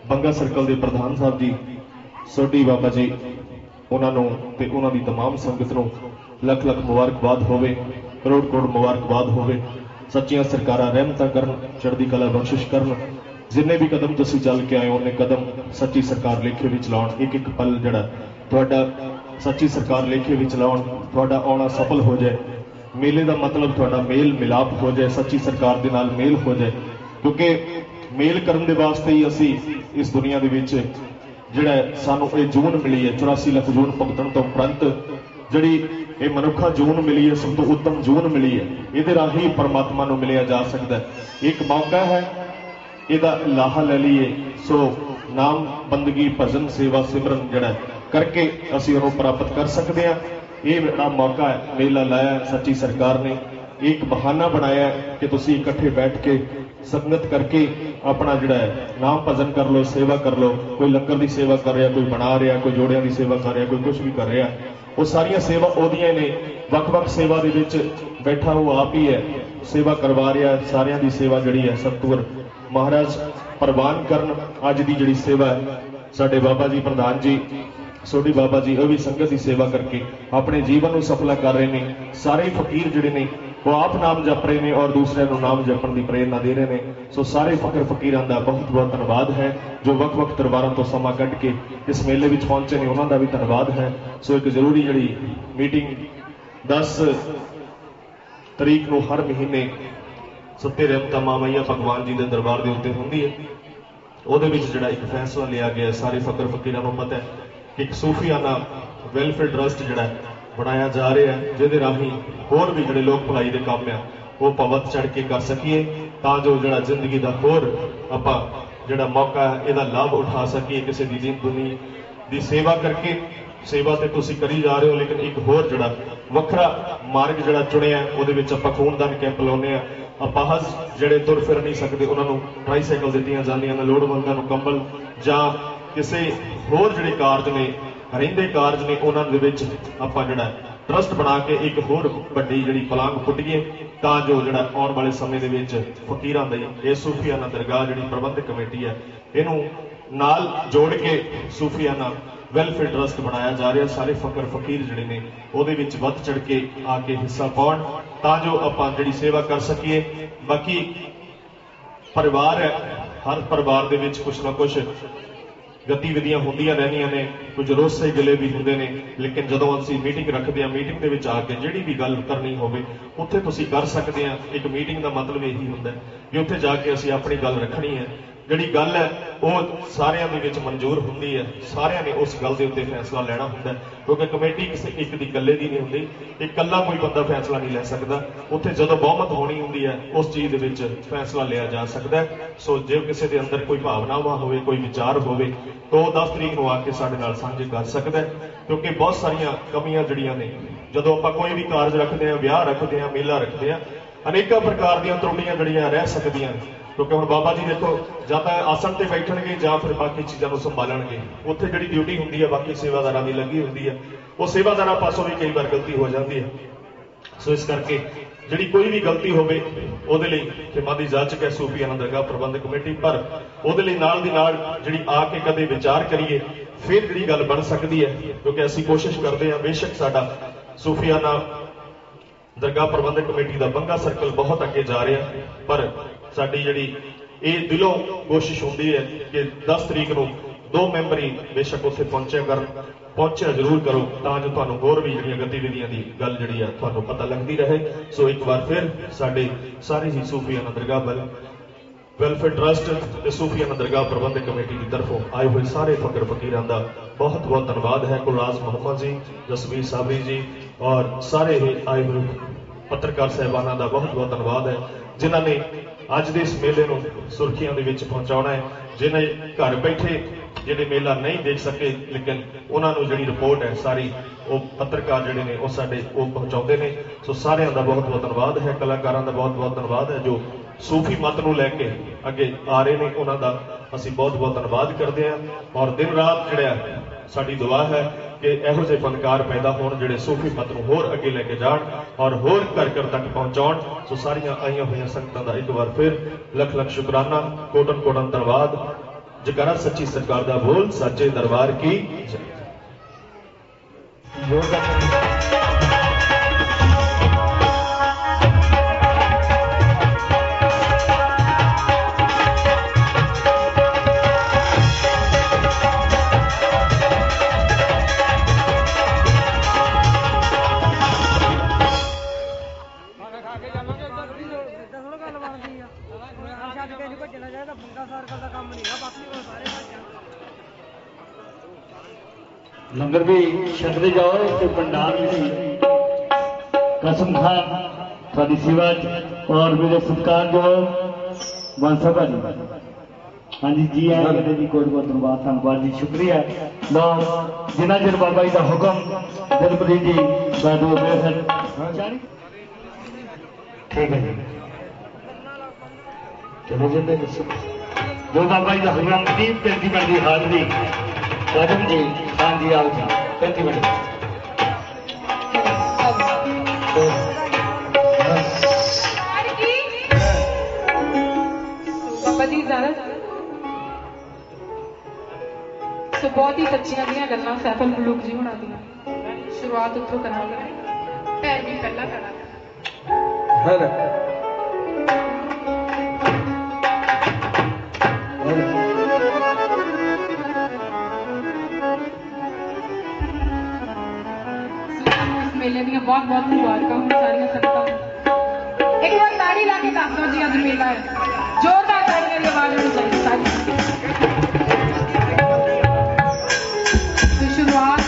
बंगा सर्कल के प्रधान साहब जी सोडी बाबा जी उन्होंने ते उन्हों की तमाम संगत नूं लख लख मुबारकबाद होवे, करोड़ करोड़ मुबारकबाद होवे। सच्चियां सरकारां रहमतां करन, चढ़दी कला बख्शिश करन। जिन्ने भी कदम तुसीं चल के आए उन्ने कदम सच्ची सरकार लेखे विच लाउण, एक एक पल जिहड़ा तुहाडा सच्ची सरकार लेखे विच लाउण, तुहाडा आउणा सफल हो जाए। मेले का मतलब तुहाडा मेल मिलाप हो जाए, सच्ची सरकार दे नाल मेल हो जाए, क्योंकि मेल करन दे वास्ते ही असीं इस दुनिया दे विच जिहड़ा सानू ये जून मिली है, 84 लाख जून भुगतण तो उपरंत जिहड़ी ये मनुखा जून मिली है, सब तो उत्तम जून मिली है, ये राही परमात्मा नूं मिलिया जा सकता है। एक मौका है, इहदा लाहा ले लीए। सो नाम बंदगी भजन सेवा सिमरन जिहड़ा करके असीं उहनूं प्राप्त कर सकते हैं। ये बड़ा मौका है, मेला लाया सच्ची सरकार ने, एक बहाना बनाया कि तुसीं इकट्ठे बैठ के संगत करके अपना जिहड़ा है नाम भजन कर लो, सेवा कर लो। कोई लंगर की सेवा कर रहा, कोई बना रहा, कोई जोड़ियां की सेवा कर रहा, कोई कुछ भी कर रहा, वो सारिया सेवा ओदियां ने। वख-वख सेवा दे विच बैठा वो आप ही है, सेवा करवा रहा, सारियां दी सेवा जिहड़ी है सतगुर महाराज प्रवान करन। अज दी जिहड़ी सेवा है साडे बाबा जी प्रधान जी सोडी बाबा जी वो भी संगत की सेवा करके अपने जीवन को सफला कर रहे हैं। सारे फकीर जिहड़े ने वो आप नाम जप रहे हैं और दूसरे को नाम जपण की प्रेरणा दे रहे हैं। सो सारे फकर फकीरां दा बहुत बहुत धन्यवाद है जो वख वख दरबारों तो समा कढ़ के इस मेले में पहुंचे ने, उन्हों का भी धन्यवाद है। सो एक जरूरी जिहड़ी मीटिंग 10 तरीक को हर महीने सत्ते रहमतां मां मैया भगवान जी के दरबार के उत्ते हुंदी है। ਉਹਦੇ ਵਿੱਚ ਜਿਹੜਾ एक फैसला लिया गया, सारे फकर फकीरां ਨੂੰ पता है कि एक सूफियाना वैलफेयर ट्रस्ट जिहड़ा बनाया जा रहा है, जिहदे राही होर भी जिहड़े लोक भलाई दे काम आ वो पवत चढ़ के कर सकीए, तां जो जिहड़ा जिंदगी दा होर आपां जिहड़ा मौका है इहदा लाभ उठा सकीए। किसी दी दीन दुनिया दी सेवा करके, सेवा ते तुसीं करी जा रहे हो, लेकिन एक होर जिहड़ा वखरा मार्ग जिहड़ा चुनिया ਉਹਦੇ ਵਿੱਚ ਆਪਾਂ खूनदान कैंप लाउने आ। अपाहज जिहड़े तुर फिर नहीं सकते उन्होंने ट्राईसाइकिल दित्तियां जांदियां ने, लोड़वंदां नूं कंबल जां किसी होर जिहड़े कारज ने रहिंदे कारज ने उन्हां दे विच आपां जिहड़ा ट्रस्ट बना के एक होर वड्डी जिहड़ी पलांग पुट्टीए, तां जो जिहड़ा आउण वाले समय दे विच फकीरां दी ये सूफियाना दरगाह जिहड़ी प्रबंधक कमेटी है इहनूं नाल जोड़ के सूफियाना वैलफेयर ट्रस्ट बनाया जा रहा। सारे फकर फकीर जिहड़े ने ਉਹਦੇ ਵਿੱਚ ਵੱਧ चढ़ के आके हिस्सा पाउण तां जो आपां जिहड़ी सेवा कर सकीए। बाकी परिवार है, हर परिवार दे विच कुछ ना कुछ गतिविधियां होंदियां रहनियां ने, कुछ रोसे गिले भी होंदे ने, लेकिन जदों असीं मीटिंग रखदे हां, मीटिंग दे विच आके जिहड़ी भी गल करनी होवे उत्थे तुसीं कर सकदे हां। एक मीटिंग दा मतलब यही हुंदा है कि उत्थे जाके असीं अपनी गल रखनी है, जिहड़ी गल है वो सारियां दे विच मंजूर हुंदी है, सारियां ने उस गल दे उत्ते फैसला लेना हुंदा है, क्योंकि कमेटी किसी एक दी गल्ले दी नहीं हुंदी, एक कल्ला कोई बंदा फैसला नहीं लै सकदा। उत्थे जदों बहुमत होनी हुंदी है उस चीज़ दे विच फैसला लिया जा सकदा है। सो जे किसी दे अंदर कोई भावनावां होवे, कोई विचार होवे तो 10 तरीक नूं आके साडे नाल साझे कर सकदा है, क्योंकि बहुत सारियां कमियां जिहड़ियां ने जदों आपां कोई भी कारज रखदे हां, विआह रखदे हां, मेला रखदे हां, अनेकों प्रकार दी त्रुटियां जिहड़ियां रह सकदियां, क्योंकि हुण बाबा जी देखो ਜਾਂ ਤਾਂ ਆਸਣ ਤੇ ਬੈਠਣਗੇ ਜਾਂ ਫਿਰ ਬਾਕੀ ਚੀਜ਼ਾਂ ਨੂੰ ਸੰਭਾਲਣਗੇ। ਉੱਥੇ ਜਿਹੜੀ ਡਿਊਟੀ ਹੁੰਦੀ ਹੈ ਬਾਕੀ ਸੇਵਾਦਾਰਾਂ ਦੀ ਲੱਗੀ ਹੁੰਦੀ ਹੈ, ਉਹ ਸੇਵਾਦਾਰਾਂ ਪਾਸੋਂ ਵੀ ਕਈ ਵਾਰ ਗਲਤੀ ਹੋ ਜਾਂਦੀ ਹੈ। ਸੋ ਇਸ ਕਰਕੇ ਜਿਹੜੀ ਕੋਈ ਵੀ ਗਲਤੀ ਹੋਵੇ ਉਹਦੇ ਲਈ ਖਿਮਾ ਦੀ ਜਾਚਕ ਹੈ ਸੂਫੀਆਨਾ ਦਰਗਾਹ ਪ੍ਰਬੰਧਕ ਕਮੇਟੀ, ਪਰ ਉਹਦੇ ਲਈ ਨਾਲ ਦੀ ਨਾਲ ਜਿਹੜੀ ਆ ਕੇ ਕਦੇ ਵਿਚਾਰ ਕਰੀਏ ਫਿਰ ਜਿਹੜੀ ਗੱਲ ਬਣ ਸਕਦੀ ਹੈ। ਕਿਉਂਕਿ ਅਸੀਂ ਕੋਸ਼ਿਸ਼ ਕਰਦੇ ਹਾਂ, ਬੇਸ਼ੱਕ ਸਾਡਾ ਸੂਫੀਆਨਾ ਦਰਗਾਹ ਪ੍ਰਬੰਧਕ ਕਮੇਟੀ ਦਾ ਬੰਗਾ ਸਰਕਲ ਬਹੁਤ ਅੱਗੇ ਜਾ ਰਿਹਾ, ਪਰ ਸਾਡੀ ਜਿਹੜੀ ਇਹ ਦਿਲੋਂ ਕੋਸ਼ਿਸ਼ ਹੁੰਦੀ ਹੈ ਕਿ 10 ਤਰੀਕ ਨੂੰ 2 ਮੈਂਬਰ ਹੀ ਬੇਸ਼ੱਕ ਉੱਥੇ ਪਹੁੰਚਿਆ ਜ਼ਰੂਰ ਕਰੋ, ਤਾਂ ਜੋ ਤੁਹਾਨੂੰ ਹੋਰ ਵੀ ਜਿਹੜੀਆਂ ਗਤੀਵਿਧੀਆਂ ਦੀ ਗੱਲ ਜਿਹੜੀ ਆ ਤੁਹਾਨੂੰ ਪਤਾ ਲੱਗਦੀ ਰਹੇ। ਸੋ ਇੱਕ ਵਾਰ ਫਿਰ ਸਾਡੇ ਸਾਰੇ ਹੀ ਸੂਫੀਆਨਾ ਦਰਗਾਹ ਵੈਲਫੇਅਰ ਟਰਸਟ ਤੇ ਸੂਫੀਆਨਾ ਦਰਗਾਹ ਪ੍ਰਬੰਧਕ ਕਮੇਟੀ ਦੀ ਤਰਫੋਂ ਆਏ ਹੋਏ ਸਾਰੇ ਫਕਰ ਫਕੀਰਾਂ ਦਾ ਬਹੁਤ ਬਹੁਤ ਧੰਨਵਾਦ ਹੈ। ਕੁਲਰਾਜ ਮੁਹੰਮਦ ਜੀ, ਜਸਵੀਰ ਸਾਬਰੀ ਜੀ ਔਰ ਸਾਰੇ ਹੀ ਆਏ ਹੋਏ ਪੱਤਰਕਾਰ ਸਾਹਿਬਾਨਾਂ ਦਾ ਬਹੁਤ ਬਹੁਤ ਧੰਨਵਾਦ ਹੈ, ਜਿਨ੍ਹਾਂ ਨੇ ਅੱਜ ਦੇ ਇਸ ਮੇਲੇ ਨੂੰ ਸੁਰਖੀਆਂ ਦੇ ਵਿੱਚ ਪਹੁੰਚਾਉਣਾ ਹੈ। ਜਿਹਨੇ ਘਰ ਬੈਠੇ ਜਿਹੜੇ ਮੇਲਾ ਨਹੀਂ ਦੇਖ ਸਕੇ, ਲੇਕਿਨ ਉਹਨਾਂ ਨੂੰ ਜਿਹੜੀ ਰਿਪੋਰਟ ਹੈ ਸਾਰੀ ਉਹ ਪੱਤਰਕਾਰ ਜਿਹੜੇ ਨੇ ਉਹ ਸਾਡੇ ਉਹ ਪਹੁੰਚਾਉਂਦੇ ਨੇ। ਸੋ ਸਾਰਿਆਂ ਦਾ ਬਹੁਤ ਬਹੁਤ ਧੰਨਵਾਦ ਹੈ, ਕਲਾਕਾਰਾਂ ਦਾ ਬਹੁਤ ਬਹੁਤ ਧੰਨਵਾਦ ਹੈ ਜੋ ਸੂਫੀ ਮਤ ਨੂੰ ਲੈ ਕੇ ਅੱਗੇ ਆ ਰਹੇ ਨੇ, ਉਹਨਾਂ ਦਾ ਅਸੀਂ ਬਹੁਤ ਬਹੁਤ ਧੰਨਵਾਦ ਕਰਦੇ ਹਾਂ। ਔਰ ਦਿਨ ਰਾਤ ਜਿਹੜਾ ਸਾਡੀ ਦੁਆ ਹੈ ਕਿ ਇਹੋ ਜਿਹੇ ਫਨਕਾਰ ਪੈਦਾ ਹੋਣ ਜਿਹੜੇ ਸੂਫੀ ਮਤ ਨੂੰ ਹੋਰ ਅੱਗੇ ਲੈ ਕੇ ਜਾਣ ਔਰ ਹੋਰ ਘਰ ਘਰ ਤੱਕ ਪਹੁੰਚਾਉਣ। ਸੋ ਸਾਰੀਆਂ ਆਈਆਂ ਹੋਈਆਂ ਸੰਗਤਾਂ ਦਾ ਇੱਕ ਵਾਰ ਫਿਰ ਲੱਖ ਲੱਖ ਸ਼ੁਕਰਾਨਾ, ਕੋਟਨ ਕੋਟਨ ਧੰਨਵਾਦ। ਜਕਾਰਾ ਸੱਚੀ ਸਰਕਾਰ ਦਾ ਬੋਲ, ਸੱਚੇ ਦਰਬਾਰ ਕੀ ਜੈ। लंगर भी छकते जाओ तो भंडार भी कसम खान थोड़ी सेवा और मेरे सत्कार जो मनसभा जी। हाँ जी जी आए जी, कोट बहुत धन्यवाद धन्यवाद जी, शुक्रिया। लो जिन्ना चिर बाबा जी का हुक्म दिलप्रीत जी ठीक है जी, चलो जी जो बाबा जी का हुक्म दीप 35 मिनट की हाजरी राजन जी। हाँ जी आओ जी 35 मिनट। बाबा जी इजाजत। सो बहुत ही सच्चियां दियां गल्लां सैफल मलूक जी होना दियां, शुरुआत उत्थों करांगे, पैर भी पहला करांगे। मेले दी बहुत बहुत मुबारक हो सारिया संगतां। एक बार ताड़ी ला के दस दो जी, अज मेला है, जोरदार ताड़ियां की आवाज होनी चाहिए सारी। तो शुरुआत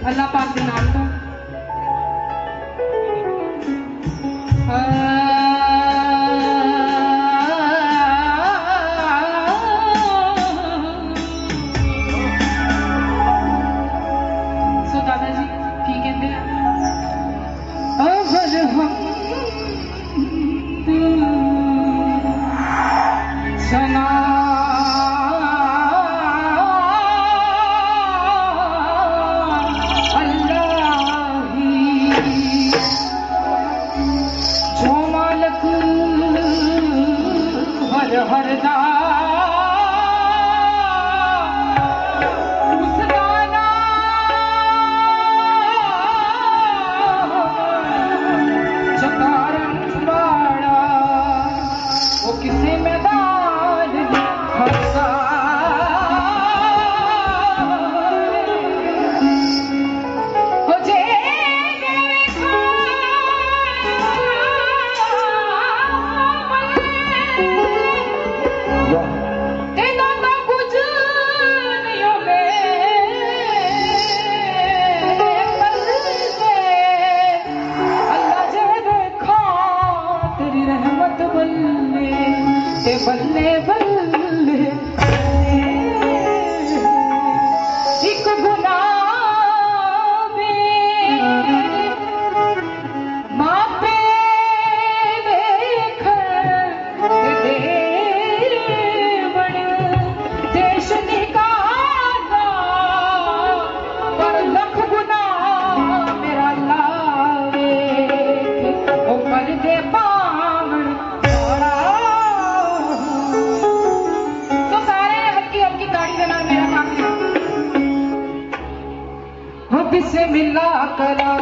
अल्लाह पाक के नाम तो किसे मिला करा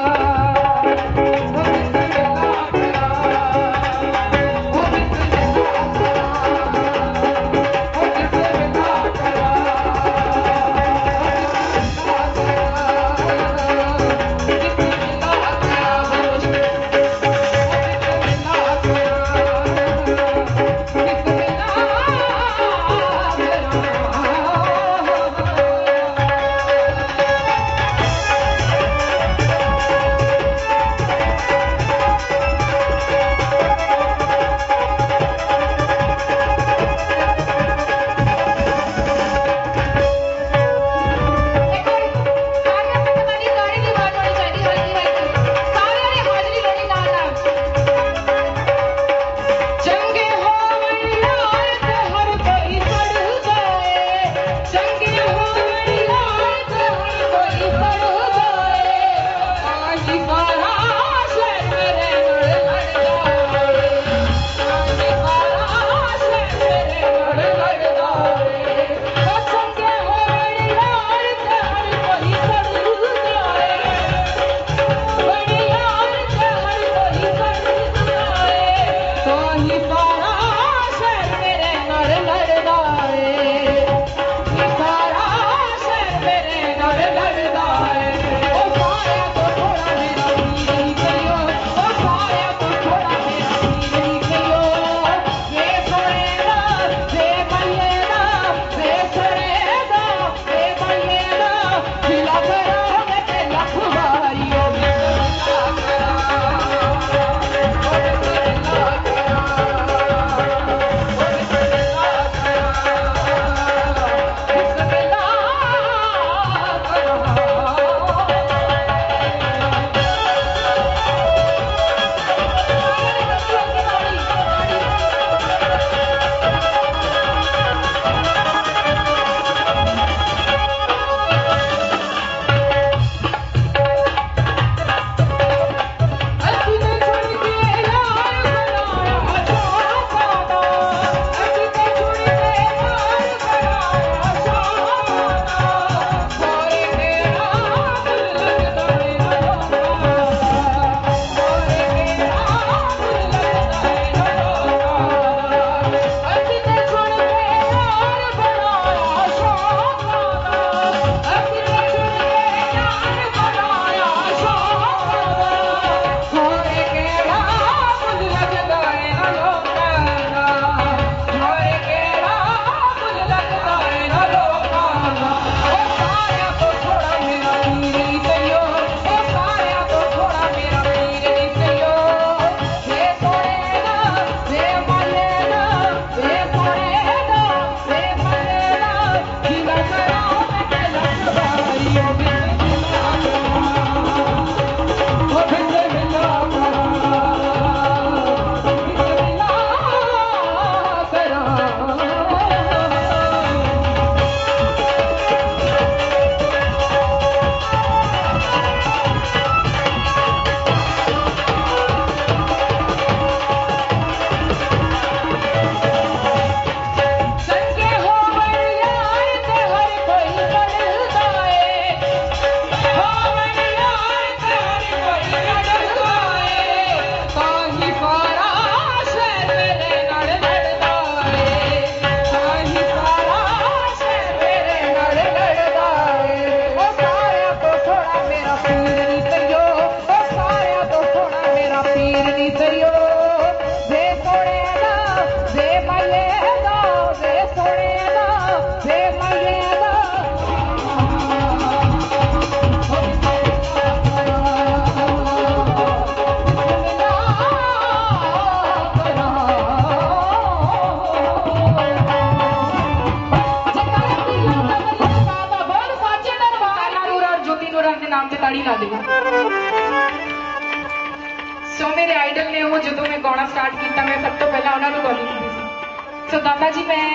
मेरे आइडल ने वो जो मैं गाना स्टार्ट किया मैं सब तो पहला उन्होंने गॉली की थी। सो दादा जी मैं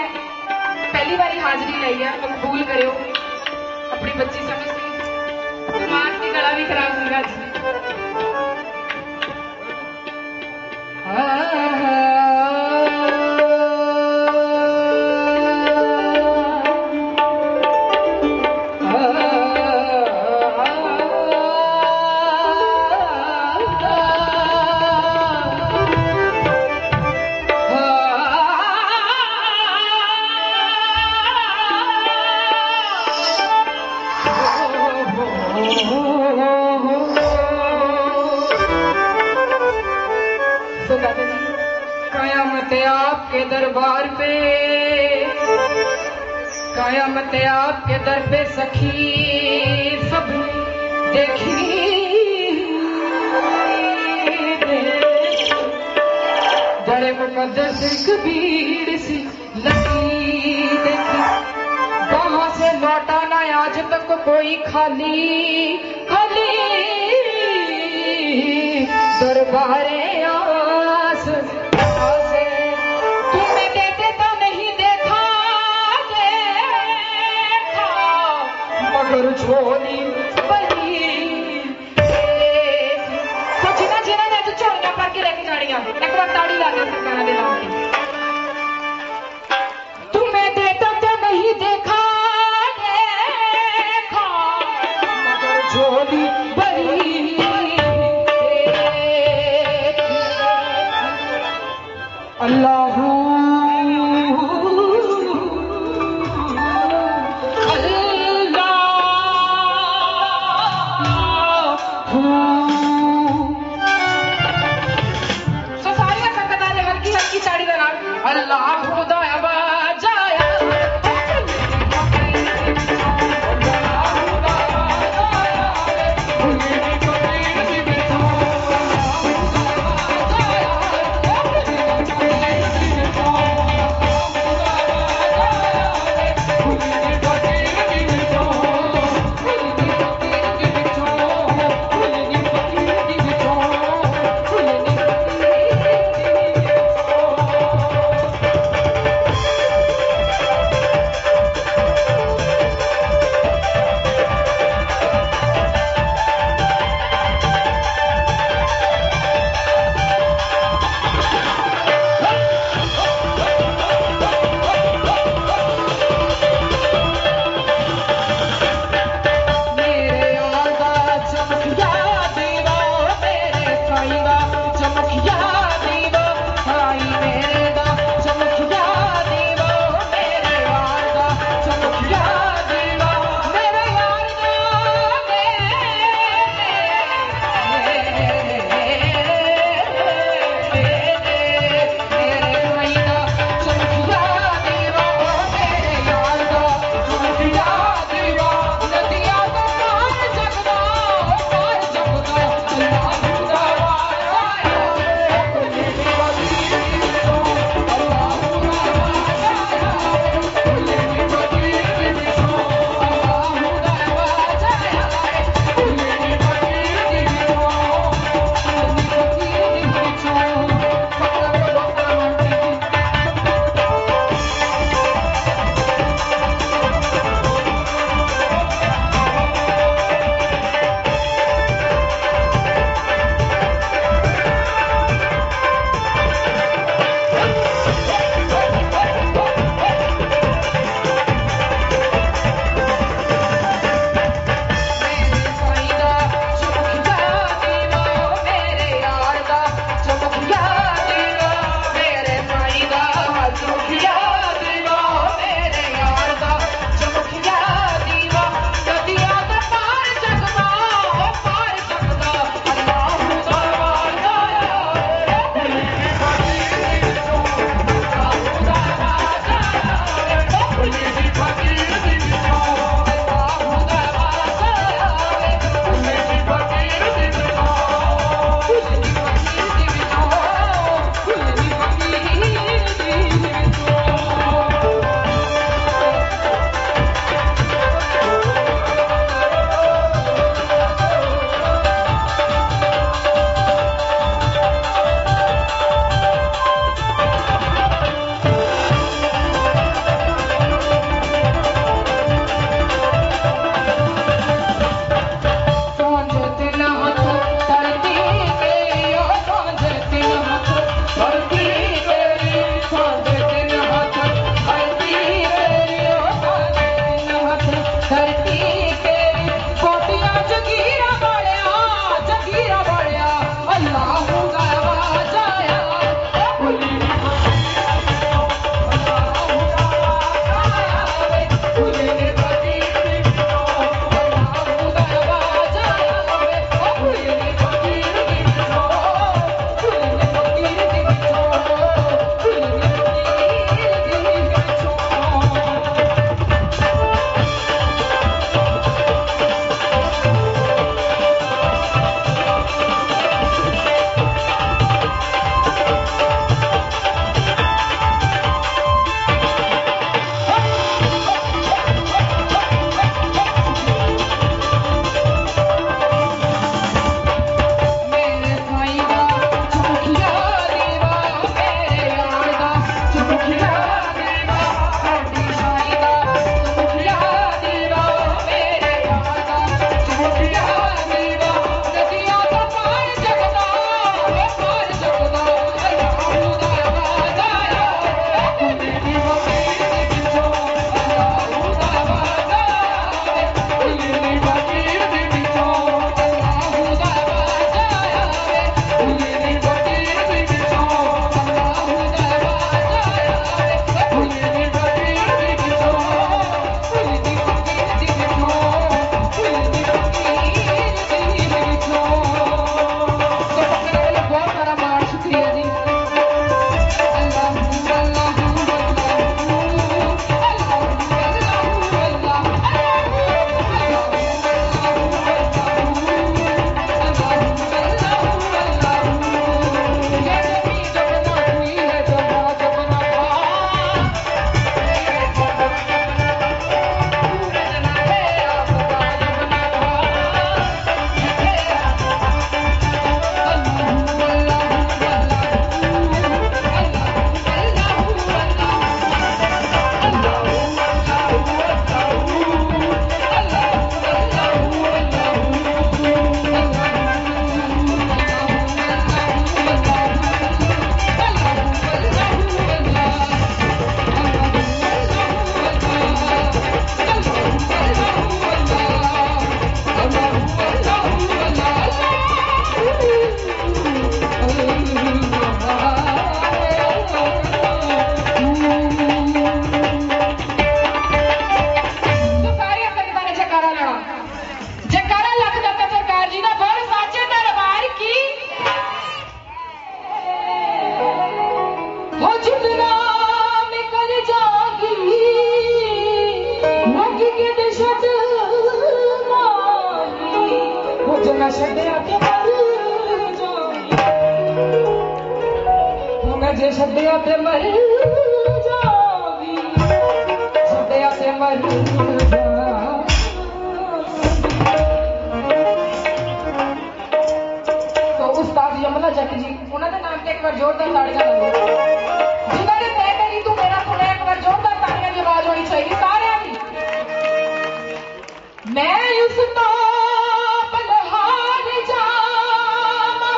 पहली बारी हाजिरी लाई है तो कबूल करो अपनी बच्ची समझ के मां की गला भी खराब होगा जी। दरबार पे, कयामत आपके दर पे सखी सब देखी। बड़े मुकद्दस एक भीड़ सी लगी देखी, वहां से लौटा ना आज तक कोई खाली खाली। दरबारे आस से तुम्हें देते तो नहीं देखा देखा, मगर झोली बड़ी कुछ ना जिन्होंने तो झोलियां भर के लेके जानियां, एक बार ताड़ी ला दे सरकार के नाम पे। तुम्हें देता तो नहीं देखा देखा, मगर झोली बड़ी अल्लाहू अल्लाह ਛੱਡਿਆ ਤੇ ਮਰ ਜਾਵੀ ਛੱਡਿਆ ਤੇ ਮਰ ਜਾਵੀ। तो उस्ताद यमला जट जी उन्होंने नाम ते एक बार जोरदार ताड़ियां लाओ जिन्होंने तय करी तू मेरा सुने एक बार जोरदार ताड़ियां की आवाज होनी चाहिए सारे की। मैं उस तो बलहार जामा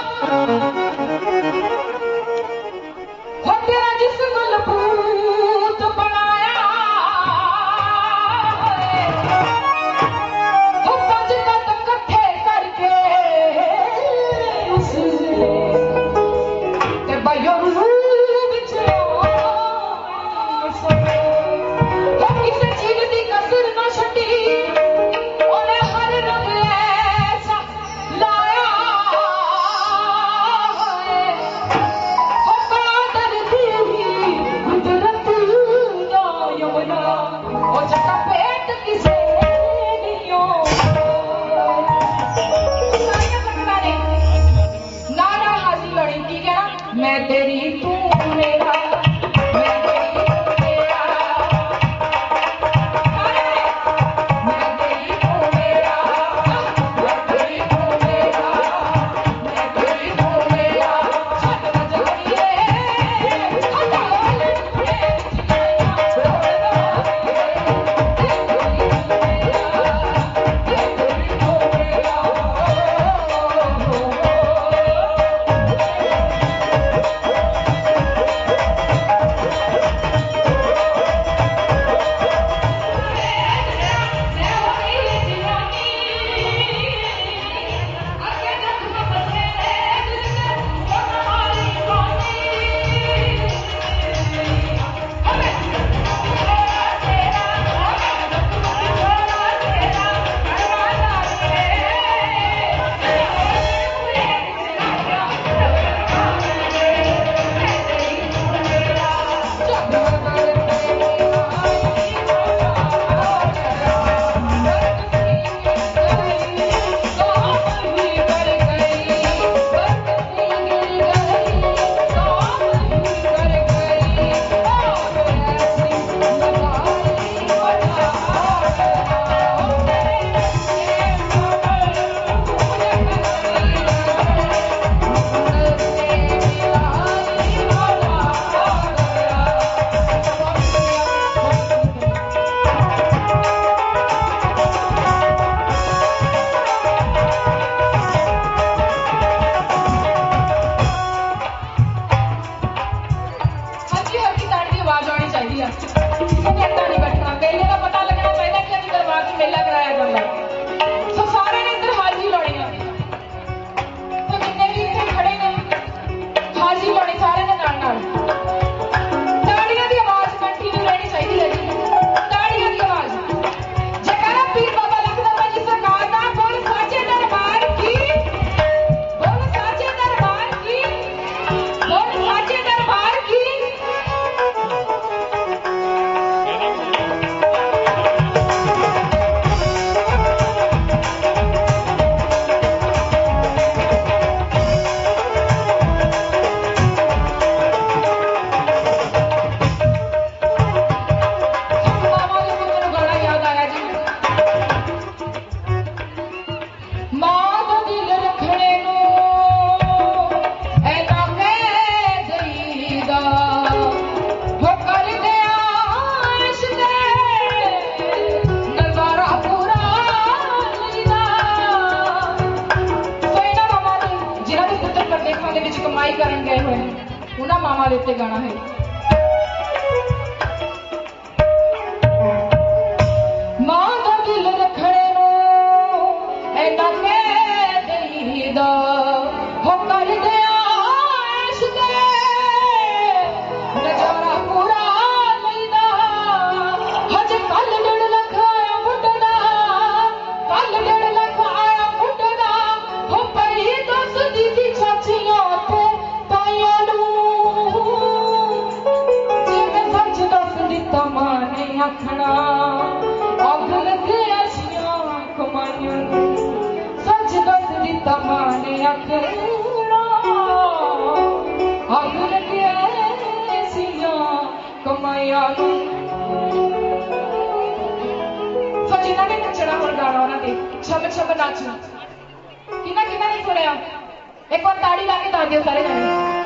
हो तेरा जिस्म लबूत बनाया हो पंज तत कट्ठे करके ते बायो विच हो किसे चीज दी कसर ना छड्डी ओने हर रंग ऐसा लाया है हो कादर दी कुदरत दा यमना हो जटा पेट किसे नियो सारियां सकता ने नाना हाजी लड़ी की कहना मैं तेरी तू मेरा मैं तेरी तू मेरा मैं तेरी तू मेरा मैं तेरी तू मेरा मैं तेरी तू मेरा छत न जाइए हटा वाले टुकड़े चिड़िया हल्की हल्की ताड़ी की आवाज आनी चाहिए किसी अड्डा नहीं बैठना मेले का पता लगना चाहिए कि अभी दरबार में मेला कराया जाता है। सो सारे ने इधर हाजी लानी है तो जितने भी इतने खड़े ने हाजी लानी सारे ने नाल नाल ताड़ियां की आवाज कंटिन्यू रहनी चाहिए है जी ताड़ियां की आवाज जयकारा पीर बाबा लखदर जी सरकार दा बोल साचे दरबार की बोल साचे दरबार की बोल साचे दरबार की। मामा के पुत्र ਨੂੰ ਗਾਣਾ ਯਾਦ ਆਇਆ ਜੀ ਮਾਂ ਦਾ ਦਿਲ ਰੱਖਣੇ ਨੂੰ ਐਨਾ ਕਹਿ ਦਈਦਾ ਹੋ ਕਰਦੇ ਆਸ਼ ਦੇ ਨਜ਼ਾਰਾ ਪੂਰਾ ਲਈਦਾ। ਸੋ ਇਹਨਾਂ ਮਾਮਾ ਦੇ ਜਿਨ੍ਹਾਂ ਦੇ ਪੁੱਤਰ ਪਰਦੇਸਾਂ ਦੇ ਵਿੱਚ ਕਮਾਈ ਕਰਨ ਗਏ ਹੋਏ ਨੇ ਉਹਨਾਂ ਮਾਮਾ ਦੇ ਉੱਤੇ ਗਾਣਾ ਹੈ। ਮਾਂ ਦਾ ਦਿਲ ਰੱਖਣੇ ਨੂੰ ਐਨਾ ਕਹਿ ਦਈਦਾ ਹੋ ਕਰਦੇ ਆਸ਼ ਦੇ ਨਜ਼ਾਰਾ ਪੂਰਾ ਲਈਦਾ। ਹਜੇ ਕੱਲ 1.5 ਲੱਖ ਆਇਆ ਮੁੰਡੇ ਦਾ ਕੱਲ 1.5 ਲੱਖ ਆਇਆ ਮੁੰਡੇ ਦਾ ਹੋ ਪਈ ਦੱਸਦੀ ਸੀ ਚਾਚੀਆਂ ਤੇ ਤਾਈਆਂ ਨੂੰ ਜਿਵੇਂ ਸੱਚ ਦੱਸ ਦਿੱਤਾ ਮਾਂ ਨੇ ਆਖਣਾ ਅੱਗ ਲੱਗੇ ਅਸੀਆਂ ਕਮਾਈਆਂ ਨੂੰ ਸੱਚ ਦੱਸ ਦਿੱਤਾ ਮਾਂ ਨੇ ਆਖਣਾ ਅੱਗ ਲੱਗੇ दुनिया नूं सो जिन्हां ने नचना हुण गाना उन्हां दे छम छम नच किन्ना किन्ना नहीं सुनिया एक बार ताड़ी ला के दस दिओ सारे जने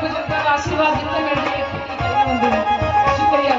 और बुजुर्गों का आशीर्वाद जितने मिल जाए शुक्रिया।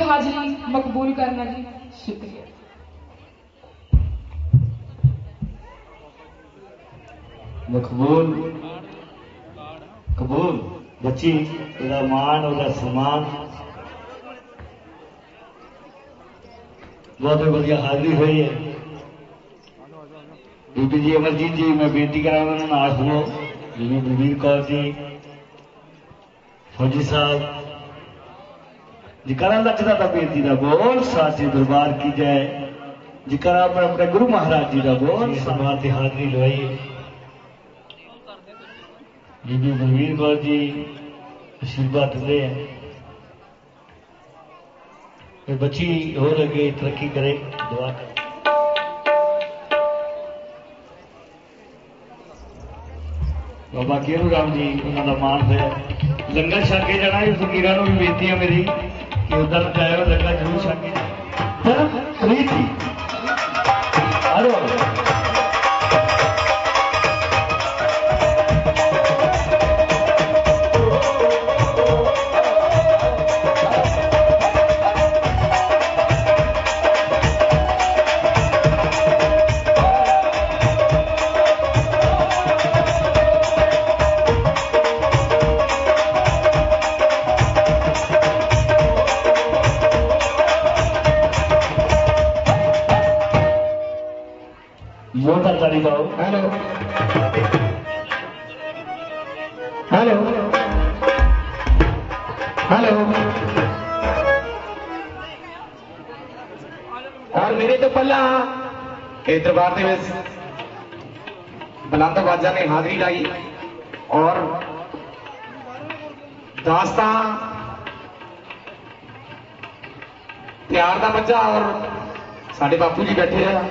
हाजिरी मकबूल करना जी, शुक्रिया। मकबूल कबूल बच्ची ਉਹਦਾ ਮਾਣ ਉਹਦਾ ਸਨਮਾਨ बहुत बढ़िया हाजिरी हुई है। बीबी जी अमरजीत जी मैं बेनती करा उन्होंने नाल सुनो, बीबी बलबीर कौर जी, फौजी साहब जिकरा लचदा था बेनती का बोल साचे दरबार की जय, जिकरा अपने गुरु महाराज जी का बोल समाज की हाजिरी लवाई। बीबी बलबीर कौर जी आशीर्वाद दिते हैं, बच्ची हो लगे तरक्की करे, दुआ करे। बाबा केरू राम जी उन्होंने मान है लंगर छक के जाना। फकीर भी बेनती है मेरी कि उधर जाओ लंगर जरूर छक के रीत थी। Hello hello hello. और मेरे तो पहला दरबार के बुलंद आवाजा ने हाजिरी लाई और दास्तां प्यार का मजा और साडे बापू जी बैठे हैं,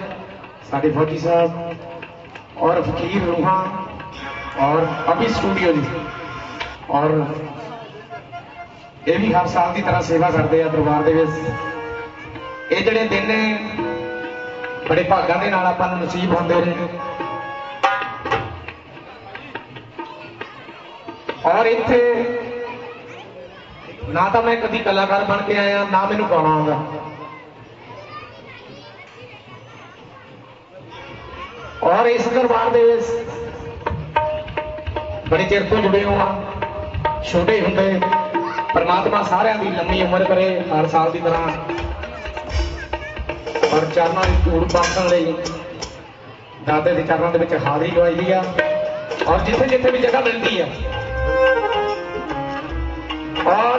साडे फौजी साहब और फकीर रूहा और अभी स्टूडियो जी, और ये भी हर साल की तरह सेवा करते हैं दरबार के। ये जड़े दिन ने बड़े भागों के नाल आपां नूं नसीब होंदे ने, और इत्थे ना तो मैं कभी कलाकार बन के आया ना मैनू गाना आउंदा, और इस दरबार दे बड़े चिर तो जुड़े हो, छोटे होंदे परमात्मा सारिਆਂ ਦੀ लंबी उम्र करे हर साल की तरह, और चरणों की धूड़ बख्शण लई दाते के चरणों के विच हाजिरी लवाई दी आ, और जिथे जिथे भी जगह मिलती है। और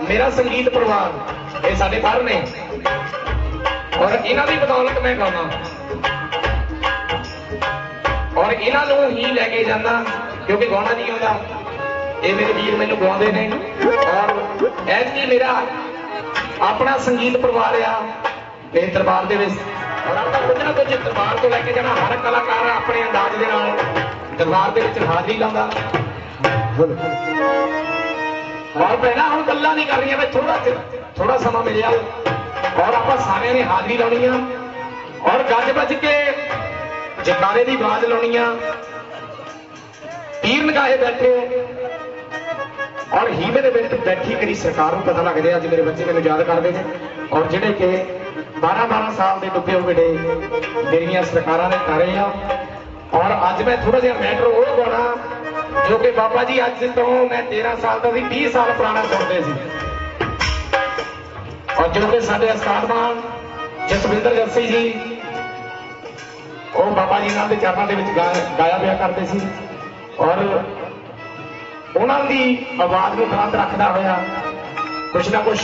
मेरा संगीत परिवार ये साडे घर ने, और इन्हां दी बदौलत मैं गाना और इन्हों ही लैके जाना, क्योंकि गाना नहीं आता ये मेरे वीर मैनू गाते ने और ऐतकी मेरा अपना संगीत परिवार आ मेरे दरबार दे विच और आप कुछ ना कुछ दरबार तो लैके जाना हर कलाकार अपने अंदाज दे नाल दरबार दे विच हाज़री लांदा और पहला हम गल्लां नहीं कर रही थोड़ा समा मिलिया और आप सारे ने हाज़री लानी है और गज बज के जयकारे की आवाज लानी है तीर नगाहे बैठे और हीवे दे विच बैठी करी सरकार को पता लग रहा अज मेरे बच्चे मैंने याद करते हैं और जिहड़े कि 12-12 साल के डुबे हुए मेरिया सरकारां ने करे हैं और अज मैं थोड़ा जिहा मैटर वो गाना जो कि बाबा जी अज तो मैं 13 साल का 20 साल पुराना सुनते सी और जो कि साडे उस्ताद मान जसविंदर जस्सी जी वो बाबा जी नाल दे चरणों के विच गाया पिया करते सी और उन्होंने आवाज को बुलंद रखता होया कुछ ना कुछ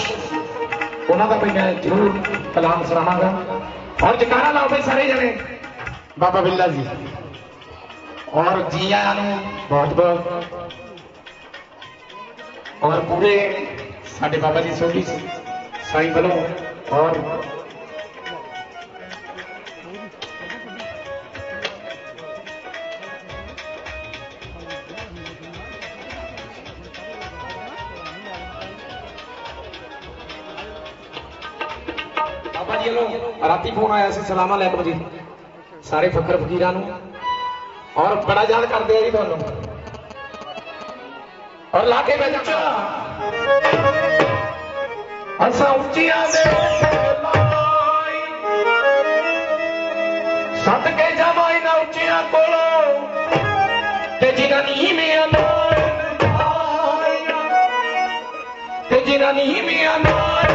उन्होंने भी मैं जरूर कलाम सुनावांगा और जयकारा लाओ भाई सारे जने बाबा बिल्ला जी और जी आया बहुत बहुत और पूरे साडे बाबा जी सोढ़ी साई वालों और बाबा जी लो राती फोन आया सी सलाम अलैकुम जी सारे फकर फकीरां नूं और बड़ा याद करते हैं जी तुहानूं और लाके बच्चा असां उच्चियां दे सदके जावां इन्हां उच्चियां कोलों ते जिन्हां नीवियां नाल ते जिन्हां नीवियां नाल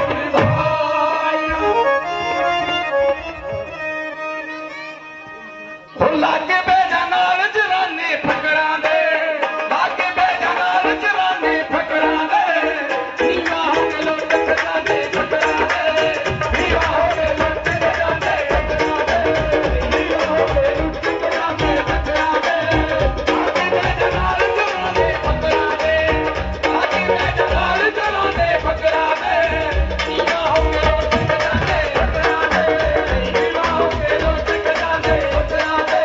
लागे बेजा नाल जराने फकड़ा दे लागे बेजा नाल जराने फकड़ा दे सीमा हो के लुट जाने फकड़ा दे सीमा हो के लुट जाने फकड़ा दे सीमा हो के लुट जाने फकड़ा दे लागे बेजा नाल जराने फकड़ा दे लागे बेजा नाल जराने फकड़ा दे सीमा हो के लुट जाने फकड़ा दे सीमा हो के लुट जाने फकड़ा दे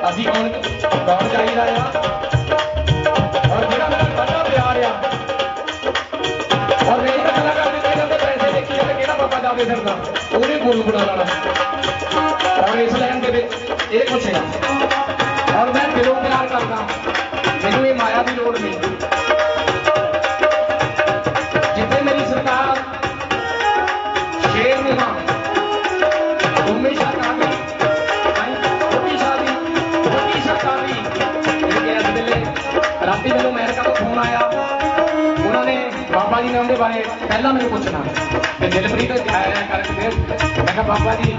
ਅਸੀਂ ਕੌਣ ਚਾਹੀਦਾ ਆ ਔਰ ਜਿਹੜਾ ਮੇਰਾ ਸਾਡਾ ਪਿਆਰ ਆ ਔਰ ਮੇਰੀ ਤਾਂ ਗੱਲਾਂ ਕਰਦੇ ਤੇ ਜਾਂਦੇ ਪੈਸੇ ਦੇਖੀ ਜਾਂਦੇ ਕਿਹੜਾ ਬਾਬਾ ਜਾਵੇ ਫਿਰਦਾ ਉਹਨੇ ਗੁਰੂ ਬਣਾ ਲੈਣਾ ਔਰ ਇਸ ਲਾਈਨ ਦੇ ਵਿੱਚ ਇਹ ਕੁਛ ਹੈ ਔਰ ਮੈਂ ਦਿਲੋਂ ਪਿਆਰ ਕਰਦਾ ਮੈਨੂੰ ਇਹ ਮਾਇਆ ਦੀ ਲੋੜ ਨਹੀਂ ਜਿੱਥੇ ਮੇਰੀ ਸਰਕਾਰ ਸ਼ੇਰ ਨਿਹਾ ਹਮੇਸ਼ਾ ਕਾਮੀ राती मैं अमेरिका तो फोन आया उन्होंने बाबा जी ने उनके बारे पहला मैंने पूछना कि दिलप्रीत आया करके मैं बाबा जी